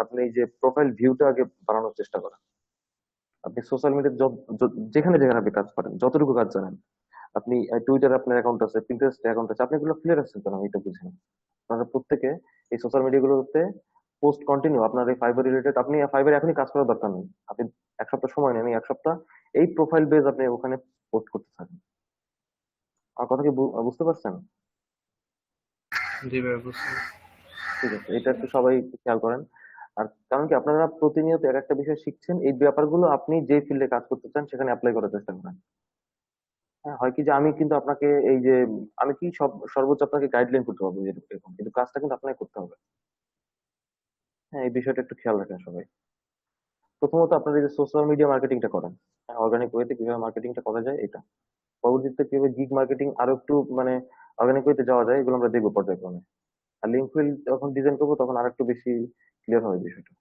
আপনি এই যে প্রোফাইল ভিউটা আগে বাড়ানোর চেষ্টা করেন। আপনি সোশ্যাল মিডিয়াতে যেখানে যেখানে আপনি কাজ করেন, যতটুকু কাজ জানেন, আপনি টুইটারে আপনার অ্যাকাউন্ট আছে, পিন্টারেস্টে অ্যাকাউন্ট আছে, আপনি এগুলো খুলে রাখছেন কেন? আমি এটা বুঝি না। আপনারা প্রত্যেকে এই সোশ্যাল মিডিয়াগুলোতে পোস্ট কন্টিনিউ, আপনার এই ফাইবার রিলেটেড, আপনি ফাইবার এখনই কাজ করার দরকার নেই, আপনি এক সপ্তাহ সময় নেন, এই এক সপ্তাহ এই প্রোফাইল বেজ আপনি ওখানে পোস্ট করতে থাকেন। আমার কথা কি বুঝতে পারছেন? জি ভাই, বুঝতে পারছি। ঠিক আছে, এটা একটু সবাই একটু খেয়াল করেন। আর কারণ কি, আপনারা প্রতিনিয়ত এক একটা বিষয় শিখছেন, এই ব্যাপারগুলো আপনি যে ফিল্ডে কাজ করতে চান সেখানে অ্যাপ্লাই করার চেষ্টা করেন। হ্যাঁ, হয় কি যে আমি কিন্তু আপনাকে এই যে আমি কি সর্বোচ্চ আপনাকে গাইডলাইন করতে পারবো যে এরকম, কিন্তু কাজটা কিন্তু আপনাকে করতে হবে। হ্যাঁ, এই বিষয়টা একটু খেয়াল রাখেন সবাই। প্রথমত আপনারা এই যে সোশ্যাল মিডিয়া মার্কেটিংটা করেন, হ্যাঁ, অর্গানিক ওয়েতে কিভাবে মার্কেটিংটা করা যায় এটা, পরবর্তীতে কিভাবে গিগ মার্কেটিং আরো একটু মানে অর্গানিক ওয়েতে যাওয়া যায়, এগুলো আমরা দেখবো পর্যায়ক্রমে। আর লিঙ্ক যখন ডিজাইন করবো তখন আর একটু বেশি ক্লিয়ার হবে বিষয়টা।